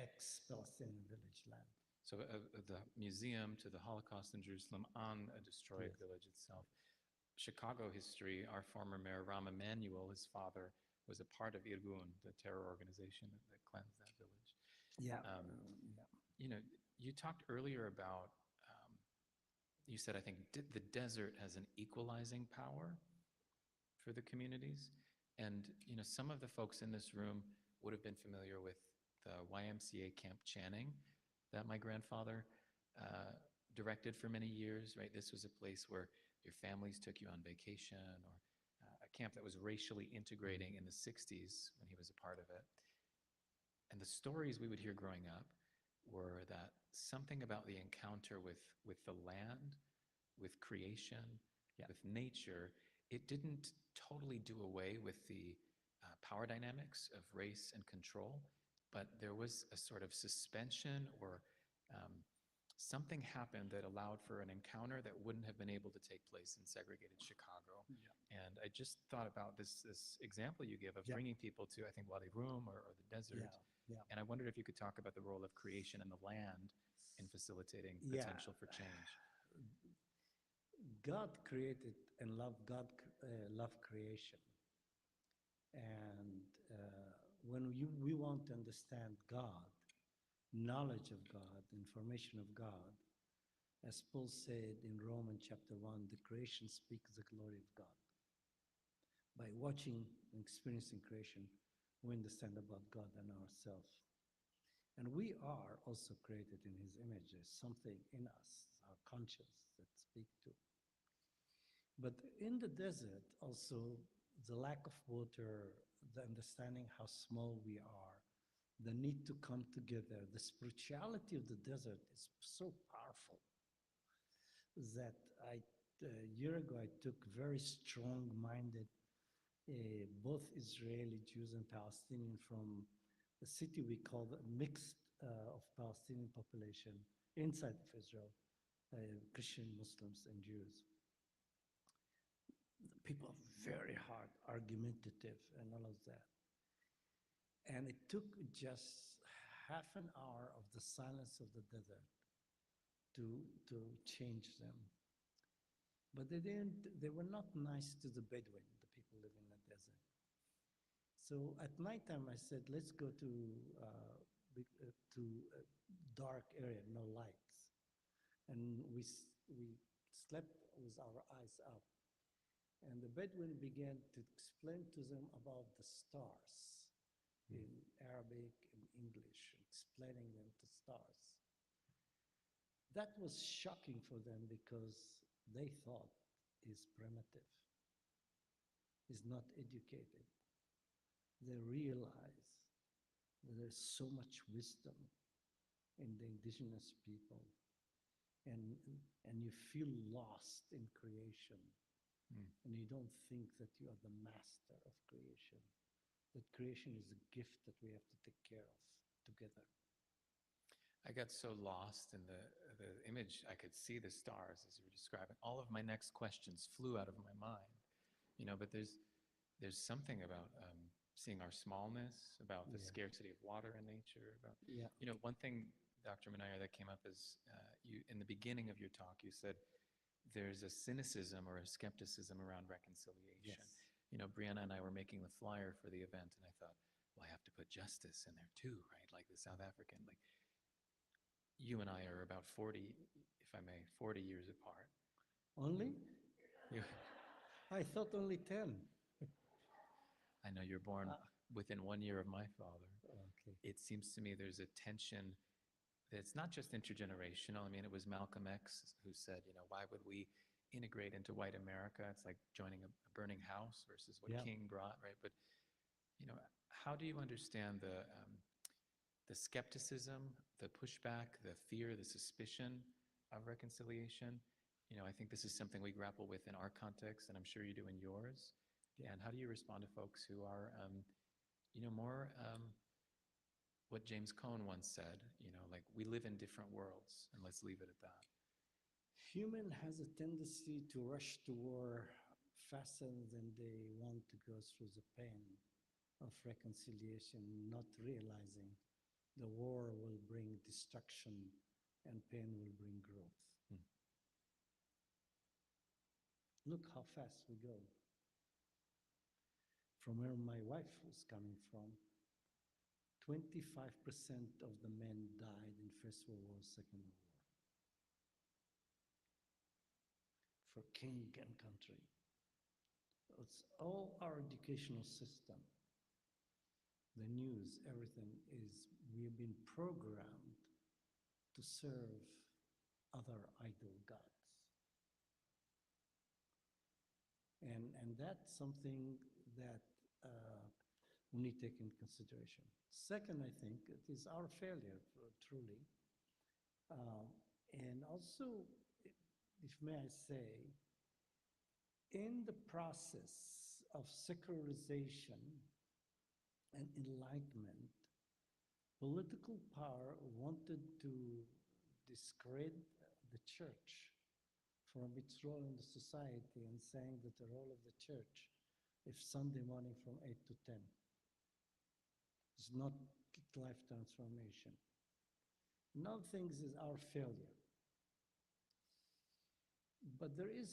ex-Palestinian village land. So the museum to the Holocaust in Jerusalem on a destroyed Yes. village itself. Chicago history, our former mayor, Rahm Emanuel, his father, was a part of Irgun, the terror organization that cleansed that village. Yeah. Um, You know, you talked earlier about, you said, I think, the desert has an equalizing power for the communities. And, you know, some of the folks in this room would have been familiar with the YMCA Camp Channing that my grandfather directed for many years, right? This was a place where your families took you on vacation, or a camp that was racially integrating in the 60s when he was a part of it. And the stories we would hear growing up were that something about the encounter with the land, with creation, with nature, it didn't totally do away with the power dynamics of race and control, but there was a sort of suspension, or um, something happened that allowed for an encounter that wouldn't have been able to take place in segregated Chicago. And I just thought about this example you give of bringing people to, I think, Wadi Rum or the desert. And I wondered if you could talk about the role of creation and the land in facilitating potential for change. God created and loved creation. And when we want to understand God, knowledge of God, information of God, as Paul said in Romans chapter 1, the creation speaks the glory of God. By watching and experiencing creation, we understand about God and ourselves. And we are also created in his image. There's something in us, our conscience, that speak to. But in the desert, also, the lack of water, the understanding how small we are, the need to come together, the spirituality of the desert is so powerful that a year ago I took very strong-minded, both Israeli Jews and Palestinian from a city we call the mixed of Palestinian population inside of Israel, Christian, Muslims, and Jews. People are very hard, argumentative, and all of that. And it took just half an hour of the silence of the desert to change them. But they were not nice to the Bedouin, the people living in the desert. So at nighttime, I said, let's go to a dark area, no lights. And we slept with our eyes up. And the Bedouin began to explain to them about the stars in Arabic and English, explaining them to stars. That was shocking for them because they thought he's primitive, he's not educated. They realize that there's so much wisdom in the indigenous people, and you feel lost in creation. And you don't think that you are the master of creation, that creation is a gift that we have to take care of together. I got so lost in the image. I could see the stars as you were describing. All of my next questions flew out of my mind, you know, but there's something about seeing our smallness, about the scarcity of water in nature, about, you know, one thing, Dr. Munayer, that came up is you, in the beginning of your talk, you said, there's a cynicism or a skepticism around reconciliation. You know, Brianna and I were making the flyer for the event, and I thought, well, I have to put justice in there too, right? Like the South African. Like, you and I are about 40, if I may, 40 years apart. Only? I thought only 10. I know you're born within 1 year of my father. Okay. It seems to me there's a tension that's not just intergenerational. I mean, it was Malcolm X who said, you know, why would we integrate into white America? It's like joining a burning house versus what King brought, right? But, you know, how do you understand the skepticism, the pushback, the fear, the suspicion of reconciliation? You know, I think this is something we grapple with in our context, and I'm sure you do in yours. And how do you respond to folks who are, you know, more what James Cone once said, you know, like, we live in different worlds, and let's leave it at that. Human has a tendency to rush to war faster than they want to go through the pain of reconciliation, not realizing the war will bring destruction and pain will bring growth. Look how fast we go. From where my wife was coming from, 25% of the men died in First World War, Second World War. For king and country. It's all our educational system, the news, everything is, we have been programmed to serve other idol gods. And that's something that we need to take into consideration. Second, I think it is our failure, truly. And also, if may I say, in the process of secularization and enlightenment, political power wanted to discredit the church from its role in the society and saying that the role of the church is Sunday morning from 8 to 10. It's not life transformation. Another thing is our failure. But there is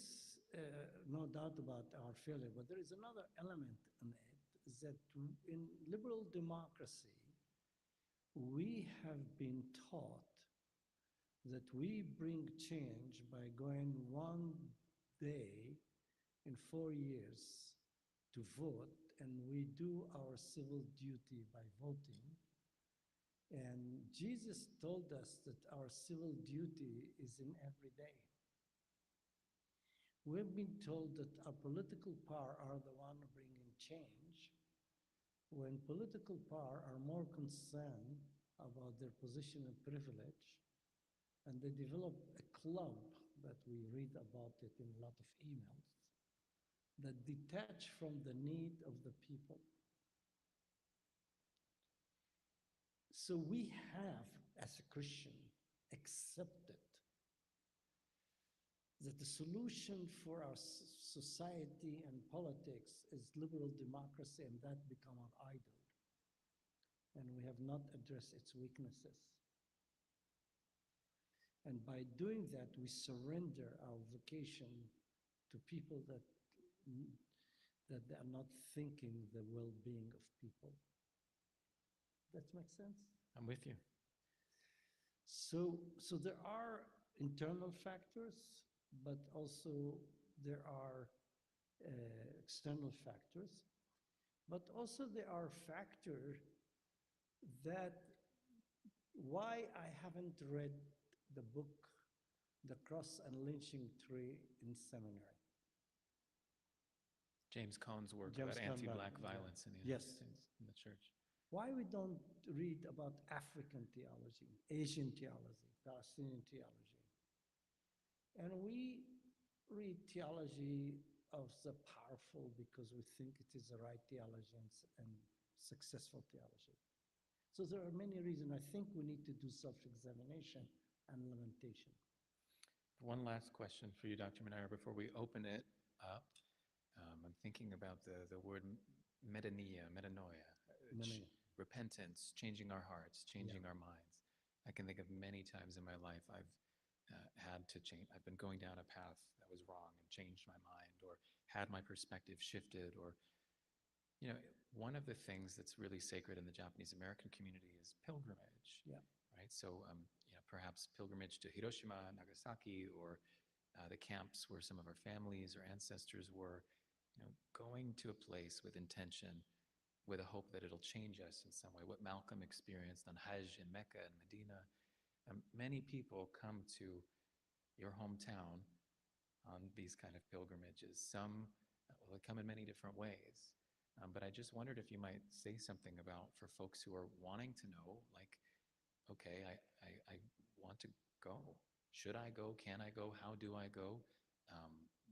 no doubt about our failure, but there is another element in it, is that in liberal democracy, we have been taught that we bring change by going one day in 4 years to vote, and we do our civil duty by voting. And Jesus told us that our civil duty is in every day. We've been told that our political power are the one bringing change, when political power are more concerned about their position and privilege, and they develop a club that we read about it in a lot of emails, that detach from the need of the people. So we have, as a Christian, accepted that the solution for our society and politics is liberal democracy, and that become our idol. And we have not addressed its weaknesses. And by doing that, we surrender our vocation to people that they are not thinking the well-being of people. That makes sense? I'm with you. So there are internal factors, but also there are external factors. But also there are factors that why I haven't read the book, The Cross and Lynching Tree, in seminary. James Cone's work James about Cone, anti-Black yeah. violence in the United Yes. States, in the church. Why we don't read about African theology, Asian theology, Palestinian theology? And we read theology of the powerful because we think it is the right theology and successful theology. So there are many reasons. I think we need to do self-examination and lamentation. One last question for you, Dr. Munayer, before we open it up. I'm thinking about the word metanoia, Many. repentance, changing our hearts, changing our minds. I can think of many times in my life I've had to change. I've been going down a path that was wrong and changed my mind, or had my perspective shifted, or, you know, one of the things that's really sacred in the Japanese American community is pilgrimage. Yeah. Right. So, you know, perhaps pilgrimage to Hiroshima, Nagasaki, or the camps where some of our families or ancestors were, you know, going to a place with intention, with a hope that it'll change us in some way. What Malcolm experienced on Hajj in Mecca and Medina. Many people come to your hometown on these kind of pilgrimages. Some will come in many different ways. But I just wondered if you might say something about, for folks who are wanting to know, like, okay, I want to go. Should I go? Can I go? How do I go?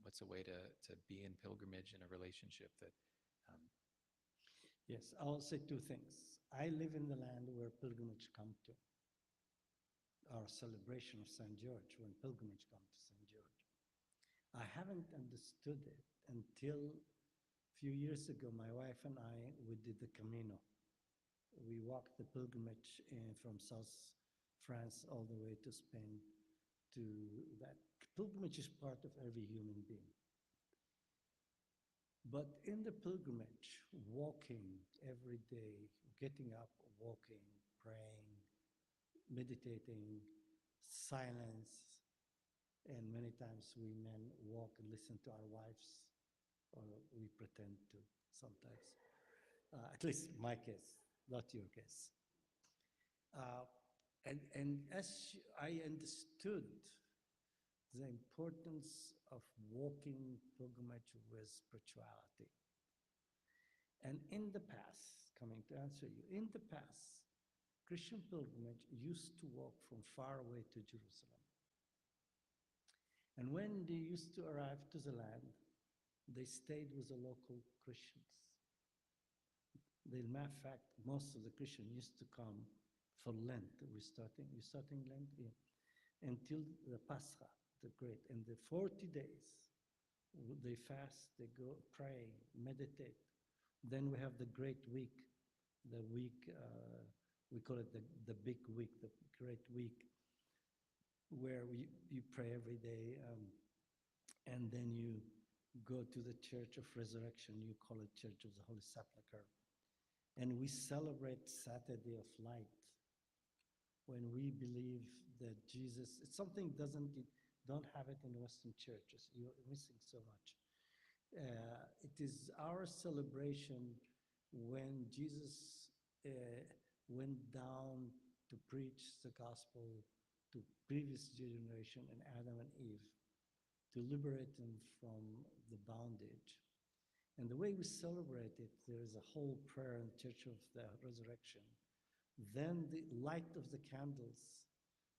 What's a way to be in pilgrimage in a relationship that... Yes, I'll say two things. I live in the land where pilgrimage come to. Our celebration of St. George, when pilgrimage come to St. George. I haven't understood it until a few years ago. My wife and I, we did the Camino. We walked the pilgrimage from South France all the way to Spain, to that. Pilgrimage is part of every human being. But in the pilgrimage, walking every day, getting up, walking, praying, meditating, silence, and many times we men walk and listen to our wives, or we pretend to sometimes. At least my case, not your case. And as I understood the importance of walking pilgrimage with spirituality. And in the past, coming to answer you, in the past, Christian pilgrimage used to walk from far away to Jerusalem. And when they used to arrive to the land, they stayed with the local Christians. As a matter of fact, most of the Christians used to come for Lent. We're starting Lent? Yeah. Until the Pascha, the great. And the 40 days, they fast, they go pray, meditate. Then we have the great week, the week, we call it the big week, the great week, where you pray every day, and then you go to the Church of Resurrection, you call it Church of the Holy Sepulchre. And we celebrate Saturday of Light, when we believe that Jesus, it's something don't have it in Western churches. You're missing so much. It is our celebration when Jesus went down to preach the gospel to previous generation and Adam and Eve, to liberate them from the bondage. And the way we celebrate it, there is a whole prayer in Church of the Resurrection. Then the light of the candles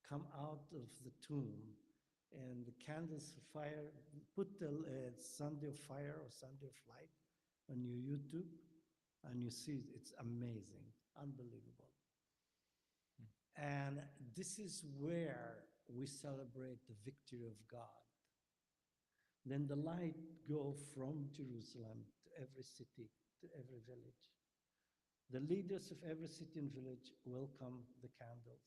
come out of the tomb, and the candles fire, put the Sunday of Fire or Sunday of Light on your YouTube, and you see it's amazing, unbelievable. And this is where we celebrate the victory of God. Then the light go from Jerusalem to every city, to every village. The leaders of every city and village welcome the candles,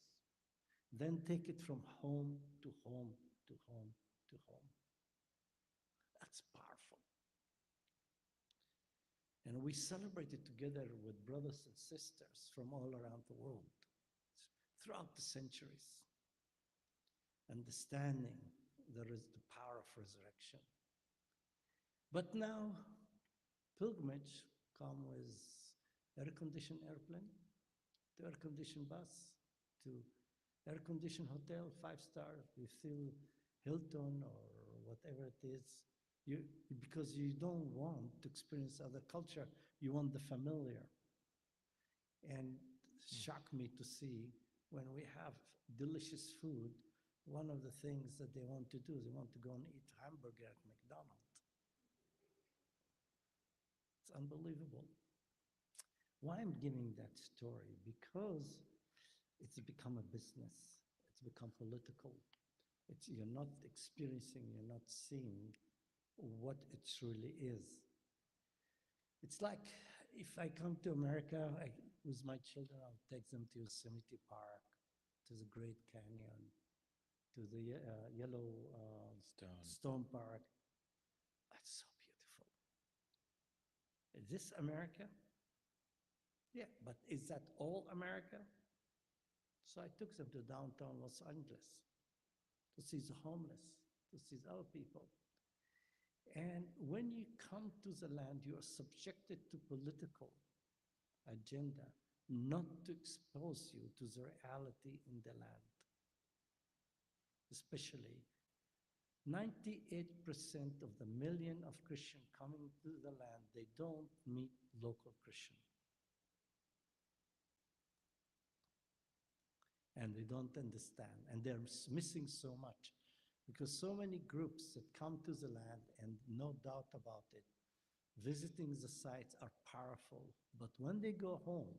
then take it from home to home to home to home. That's powerful. And we celebrate it together with brothers and sisters from all around the world, throughout the centuries, understanding there is the power of resurrection. But now, pilgrimage come with air-conditioned airplane, to air-conditioned bus, to air-conditioned hotel, 5-star, you feel Hilton or whatever it is, because you don't want to experience other culture, you want the familiar. And shock me to see when we have delicious food, one of the things that they want to do is they want to go and eat hamburger at McDonald's. It's unbelievable. Why I'm giving that story? Because it's become a business. It's become political. You're not experiencing, you're not seeing what it truly is. It's like if I come to America with my children, I'll take them to Yosemite Park, to the Great Canyon, to the Stone Park. That's so beautiful. Is this America? Yeah, but is that all America? So I took them to downtown Los Angeles to see the homeless, to see the other people. And when you come to the land, you are subjected to political agenda, not to expose you to the reality in the land. Especially 98% of the million of Christians coming to the land, they don't meet local Christians. And they don't understand, and they're missing so much, because so many groups that come to the land, and no doubt about it, visiting the sites are powerful, but when they go home,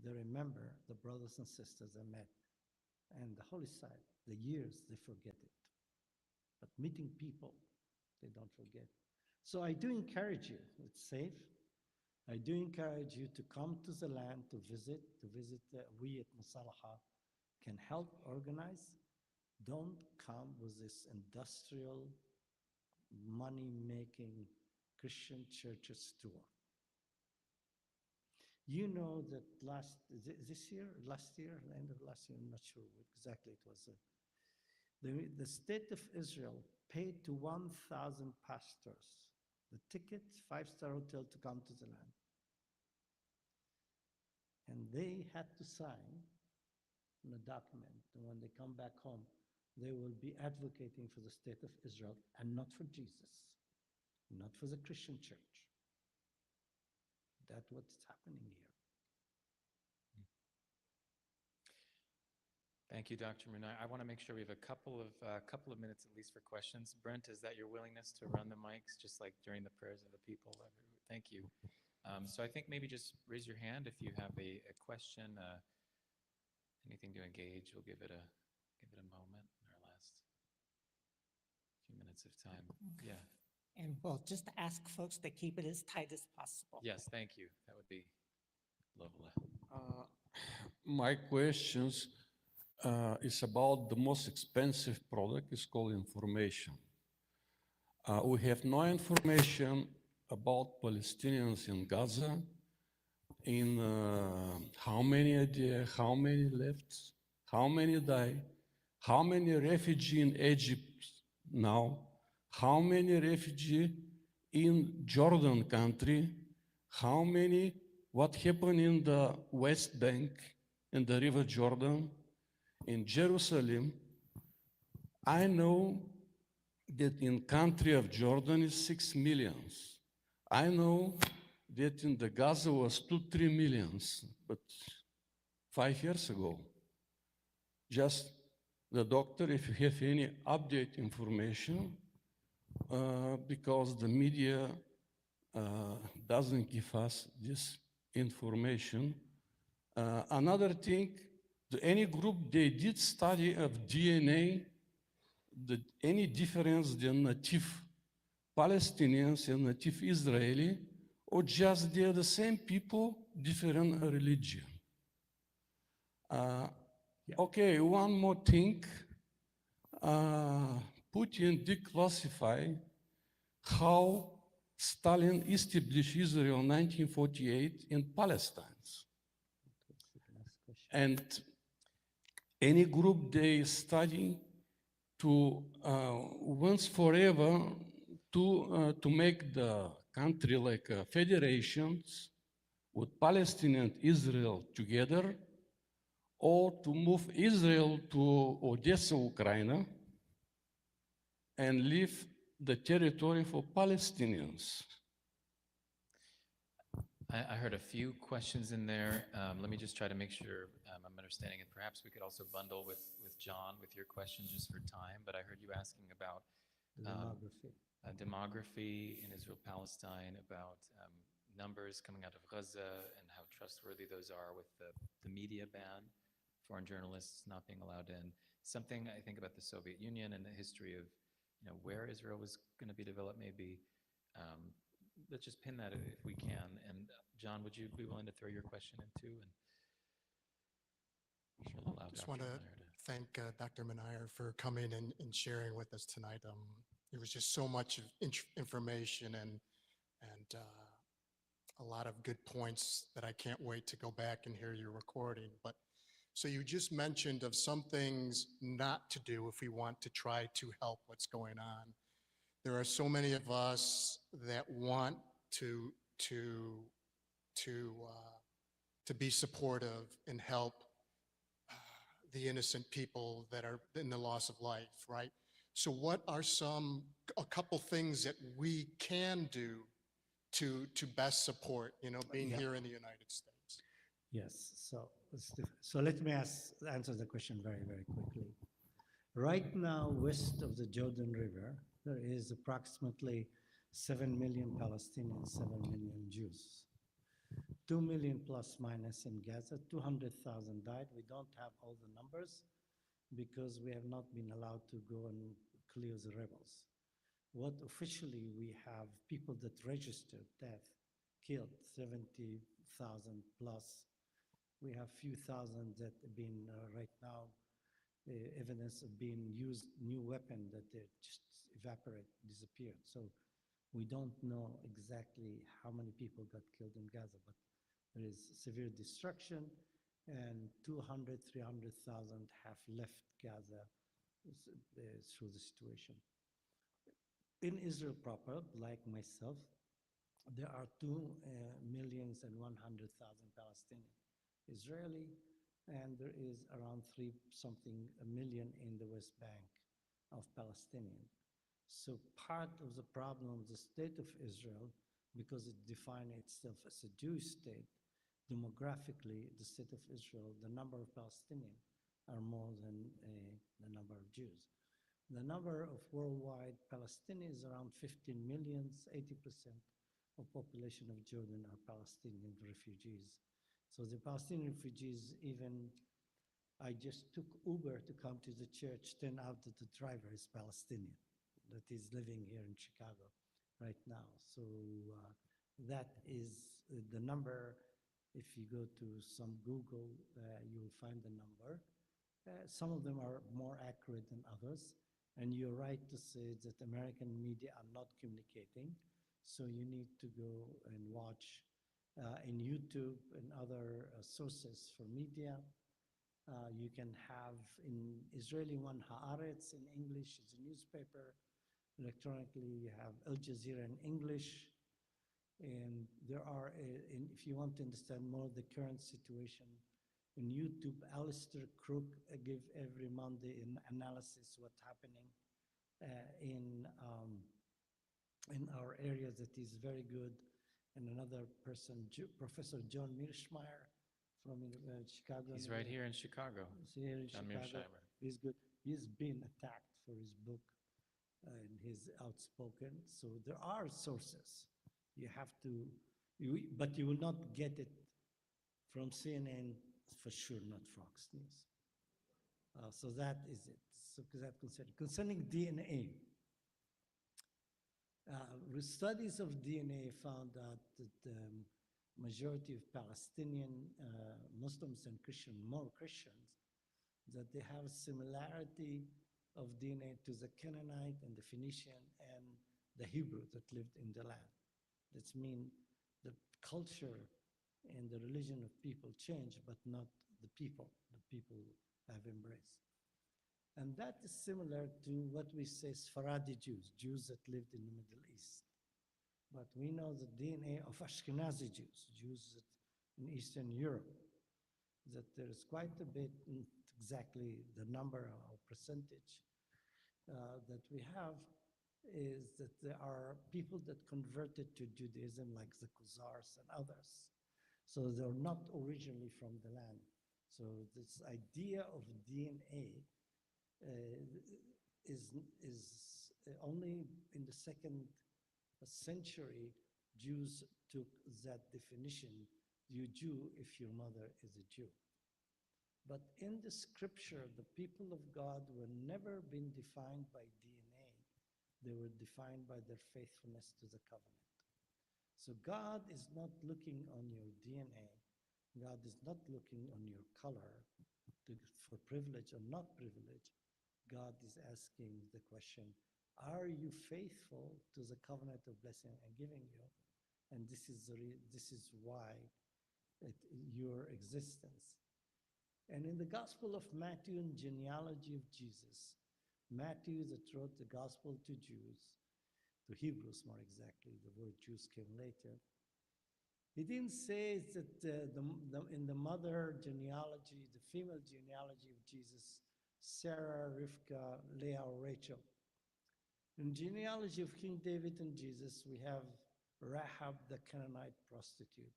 they remember the brothers and sisters they met, and the holy site, the years, they forget it. But meeting people, they don't forget. So I do encourage you, it's safe. I do encourage you to come to the land to visit we at Musalaha can help organize, don't come with this industrial, money-making Christian churches tour. You know that last year, the end of last year, I'm not sure exactly it was. The state of Israel paid to 1,000 pastors the ticket, 5-star hotel to come to the land. And they had to sign on a document, and when they come back home, they will be advocating for the state of Israel and not for Jesus, not for the Christian church. That's what's happening here. Thank you, Dr. Munayer. I want to make sure we have a couple of minutes at least for questions. Brent, is that your willingness to run the mics, just like during the prayers of the people? Thank you. So I think maybe just raise your hand if you have a question, anything to engage. We'll give it a moment in our last few minutes of time. Yeah. And we'll just ask folks to keep it as tight as possible. Yes, thank you. That would be lovely. My questions is about the most expensive product. It's called information. We have no information about Palestinians in Gaza, in how many are there, how many left, how many died, how many refugees in Egypt now, how many refugees in Jordan country, how many, what happened in the West Bank, in the River Jordan, in Jerusalem. I know that in country of Jordan is 6 millions. I know that in the Gaza was 2-3 millions, but 5 years ago. Just the doctor, if you have any update information, because the media doesn't give us this information. Another thing, any group, they did study of DNA, any difference than native Palestinians and native Israeli, or just they're the same people, different religion. Okay, one more thing. Putin declassified how Stalin established Israel in 1948 in Palestine. And any group they study to once forever to make the country like federations with Palestine and Israel together, or to move Israel to Odessa, Ukraine, and leave the territory for Palestinians. I heard a few questions in there. Let me just try to make sure I'm understanding it. Perhaps we could also bundle with John with your question just for time. But I heard you asking about demography in Israel-Palestine, about numbers coming out of Gaza and how trustworthy those are with the media ban, foreign journalists not being allowed in. Something I think about the Soviet Union and the history of where Israel was going to be developed maybe. Let's just pin that if we can. And John, would you be willing to throw your question in too? And I'm sure we'll allow Just Dr. want to Munayer thank Dr. Munayer for coming and sharing with us tonight. There was just so much information and a lot of good points that I can't wait to go back and hear your recording. But so you just mentioned of some things not to do if we want to try to help what's going on. There are so many of us that want to be supportive and help the innocent people that are in the loss of life, right? So what are a couple things that we can do to best support, being here in the United States? Yes, so let me answer the question very, very quickly. Right now, west of the Jordan River, there is approximately 7 million Palestinians, 7 million Jews. 2 million plus minus in Gaza, 200,000 died. We don't have all the numbers because we have not been allowed to go and clear the rebels. What officially we have people that registered death, killed 70,000 plus We have few thousand that have been right now evidence of being used new weapon that they just evaporate, disappeared. So we don't know exactly how many people got killed in Gaza, but there is severe destruction, and 200, 300,000 have left Gaza through the situation. In Israel proper, like myself, there are 2,100,000 Palestinian Israeli, and there is around 3-something million in the West Bank of Palestinian. So part of the problem of the state of Israel, because it defined itself as a Jewish state, demographically, the state of Israel, the number of Palestinians are more than the number of Jews. The number of worldwide Palestinians is around 15 million, 80% of population of Jordan are Palestinian refugees. So the Palestinian refugees, even I just took Uber to come to the church, turned out that the driver is Palestinian, that is living here in Chicago right now. So that is the number. If you go to some Google, you'll find the number. Some of them are more accurate than others. And you're right to say that American media are not communicating. So you need to go and watch in YouTube and other sources for media. You can have in Israeli one Haaretz in English, it's a newspaper. Electronically, you have Al Jazeera in English. And there are, if you want to understand more of the current situation, in YouTube, Alistair Crook give every Monday an analysis what's happening in our area that is very good. And another person, Professor John Mearsheimer from Chicago. He's right here in Chicago. Here in John Chicago. Mearsheimer. He's good. He's been attacked for his book and he's outspoken. So there are sources. You have to, but you will not get it from CNN, for sure, not Fox News. So that is it. So that concerning DNA, studies of DNA found out that the majority of Palestinian Muslims and Christian, more Christians, that they have similarity of DNA to the Canaanite and the Phoenician and the Hebrew that lived in the land. That means the culture and the religion of people change, but not the people. The people have embraced. And that is similar to what we say Sephardi Jews, Jews that lived in the Middle East. But we know the DNA of Ashkenazi Jews, Jews in Eastern Europe, that there is quite a bit, exactly the number or percentage that we have is that there are people that converted to Judaism like the Khazars and others. So they're not originally from the land. So this idea of DNA is only in the 2nd century Jews took that definition. You Jew if your mother is a Jew. But in the scripture, the people of God were never been defined by DNA. They were defined by their faithfulness to the covenant. So God is not looking on your DNA. God is not looking on your color for privilege or not privilege. God is asking the question, are you faithful to the covenant of blessing I'm giving you? And this is why your existence. And in the Gospel of Matthew and genealogy of Jesus, Matthew that wrote the Gospel to Jews, to Hebrews more exactly, the word Jews came later. He didn't say that in the mother genealogy, the female genealogy of Jesus, Sarah, Rivka, Leah, or Rachel. In genealogy of King David and Jesus, we have Rahab, the Canaanite prostitute,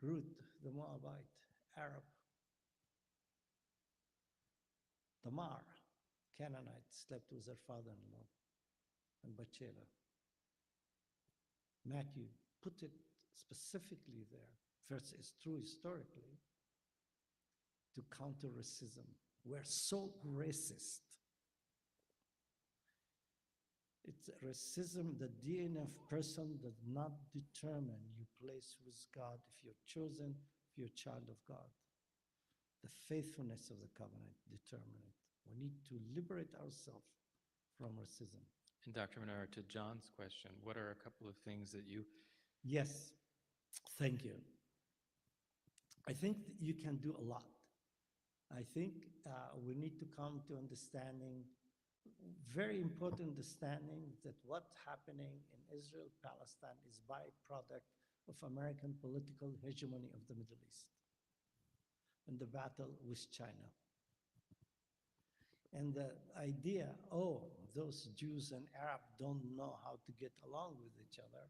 Ruth, the Moabite, Arab, Tamar, Canaanite, slept with her father-in-law, and Bathsheba. Matthew put it specifically there. First, it's true historically, to counter racism. We're so racist. It's racism, the DNA of person does not determine your place with God if you're chosen if you're a child of God. The faithfulness of the covenant determine it. We need to liberate ourselves from racism. And Dr. Munayer, to John's question, what are a couple of things that you Yes, thank you. I think that you can do a lot. I think we need to come to understanding, very important understanding, that what's happening in Israel, Palestine is byproduct of American political hegemony of the Middle East and the battle with China. And the idea, oh, those Jews and Arab don't know how to get along with each other,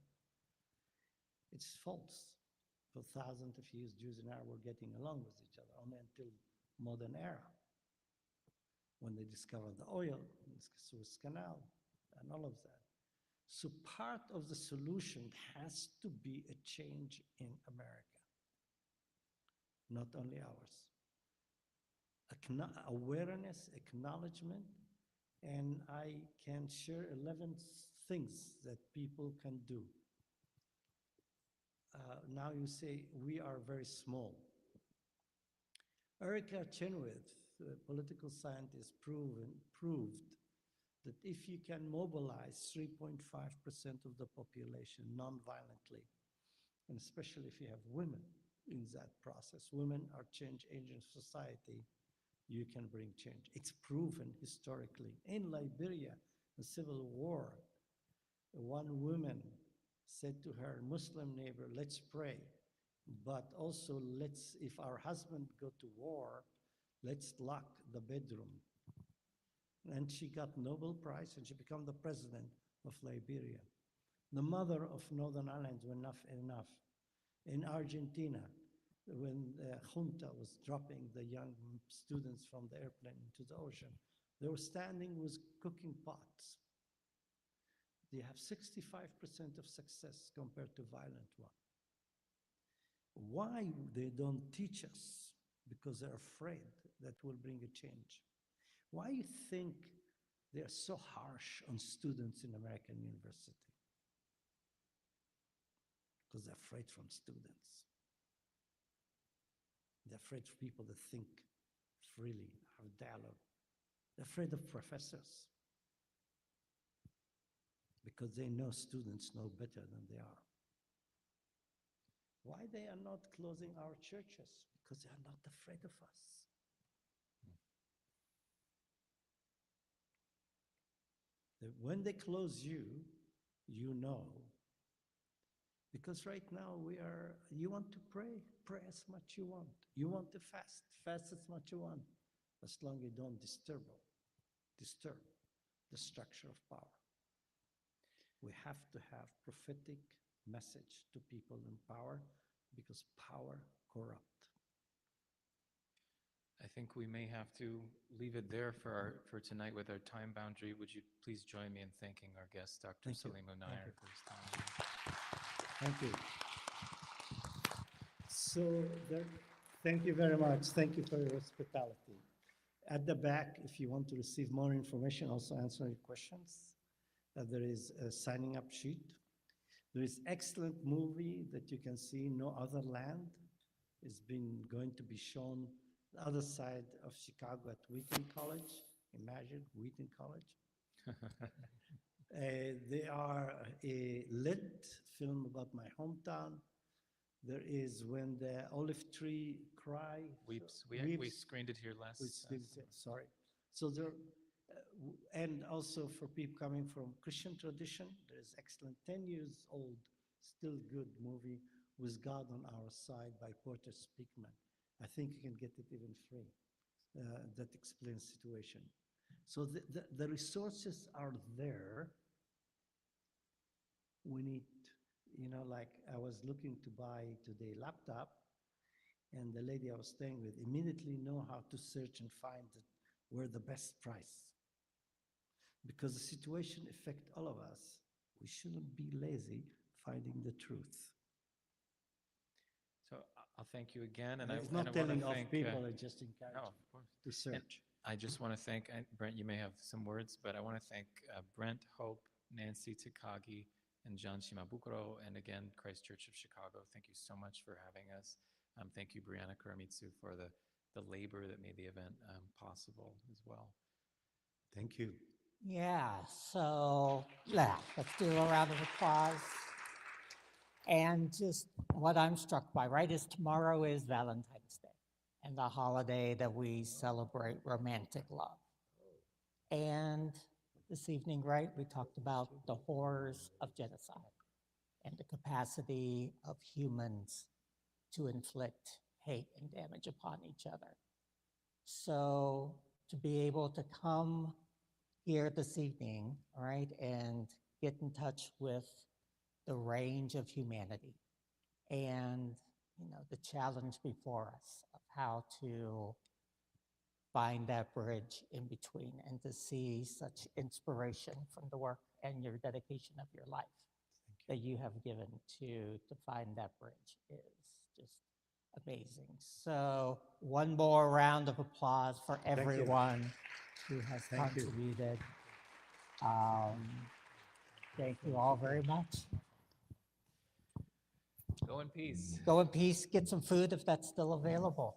it's false. For thousands of years, Jews and Arab were getting along with each other, only until modern era, when they discovered the oil, the Suez Canal, and all of that. So part of the solution has to be a change in America, not only ours. Awareness, acknowledgement, and I can share 11 things that people can do. Now you say, we are very small. Erica Chenoweth, a political scientist, proved that if you can mobilize 3.5% of the population non-violently, and especially if you have women in that process, women are change agents of society, you can bring change. It's proven historically. In Liberia, the civil war, one woman said to her Muslim neighbor, let's pray, but also let's, if our husband go to war, let's lock the bedroom. And she got Nobel Prize and she became the president of Liberia. The mother of Northern Ireland, when enough. In Argentina, when the junta was dropping the young students from the airplane into the ocean, they were standing with cooking pots. They have 65% of success compared to violent one. Why they don't teach us? Because they're afraid that will bring a change. Why you think they're so harsh on students in American university? Because they're afraid from students. They're afraid of people that think freely, have dialogue. They're afraid of professors because they know students know better than they are. Why they are not closing our churches? Because they are not afraid of us. When they close you, you know. Because right now you want to pray as much you want. You want to fast as much you want, as long as you don't disturb the structure of power. We have to have prophetic message to people in power, because power corrupt. I think we may have to leave it there for tonight with our time boundary. Would you please join me in thanking our guest, Dr. Thank you. Salim Thank Munayer, you. for his time. Thank you. So thank you very much. Thank you for your hospitality. At the back, if you want to receive more information, also answer your questions, there is a signing up sheet. There is excellent movie that you can see, No Other Land. It's been going to be shown the other side of Chicago at Wheaton College. Imagine Wheaton College. They are a lit film about my hometown. There is When the Olive Tree Cry. Weeps. We screened it here last. Sorry. So there, and also for people coming from Christian tradition, there is excellent 10 years old, still good movie, With God on Our Side by Porter Speakman. I think you can get it even free. That explains situation. So the resources are there. We need, like I was looking to buy today laptop, and the lady I was staying with immediately know how to search and find where the best price. Because the situation affects all of us. We shouldn't be lazy finding the truth. So I'll thank you again, and It's I not want telling to off thank people, I just encourage no, you of course. to search. I just want to thank Brent. You may have some words, but I want to thank Brent, Hope, Nancy Takagi, and John Shimabukuro, and again Christ Church of Chicago. Thank you so much for having us. Thank you, Brianna Kuramitsu, for the labor that made the event possible as well. Thank you. Yeah, so let's do a round of applause. And just what I'm struck by, right, is tomorrow is Valentine's Day and the holiday that we celebrate romantic love. And this evening, right, we talked about the horrors of genocide and the capacity of humans to inflict hate and damage upon each other. So to be able to come here this evening, all right, and get in touch with the range of humanity and, you know, the challenge before us of how to find that bridge in between and to see such inspiration from the work and your dedication of your life that you have given to find that bridge is just amazing. So one more round of applause for you. everyone who has Thank you. contributed. Thank you all very much. Go in peace. Go in peace, get some food if that's still available.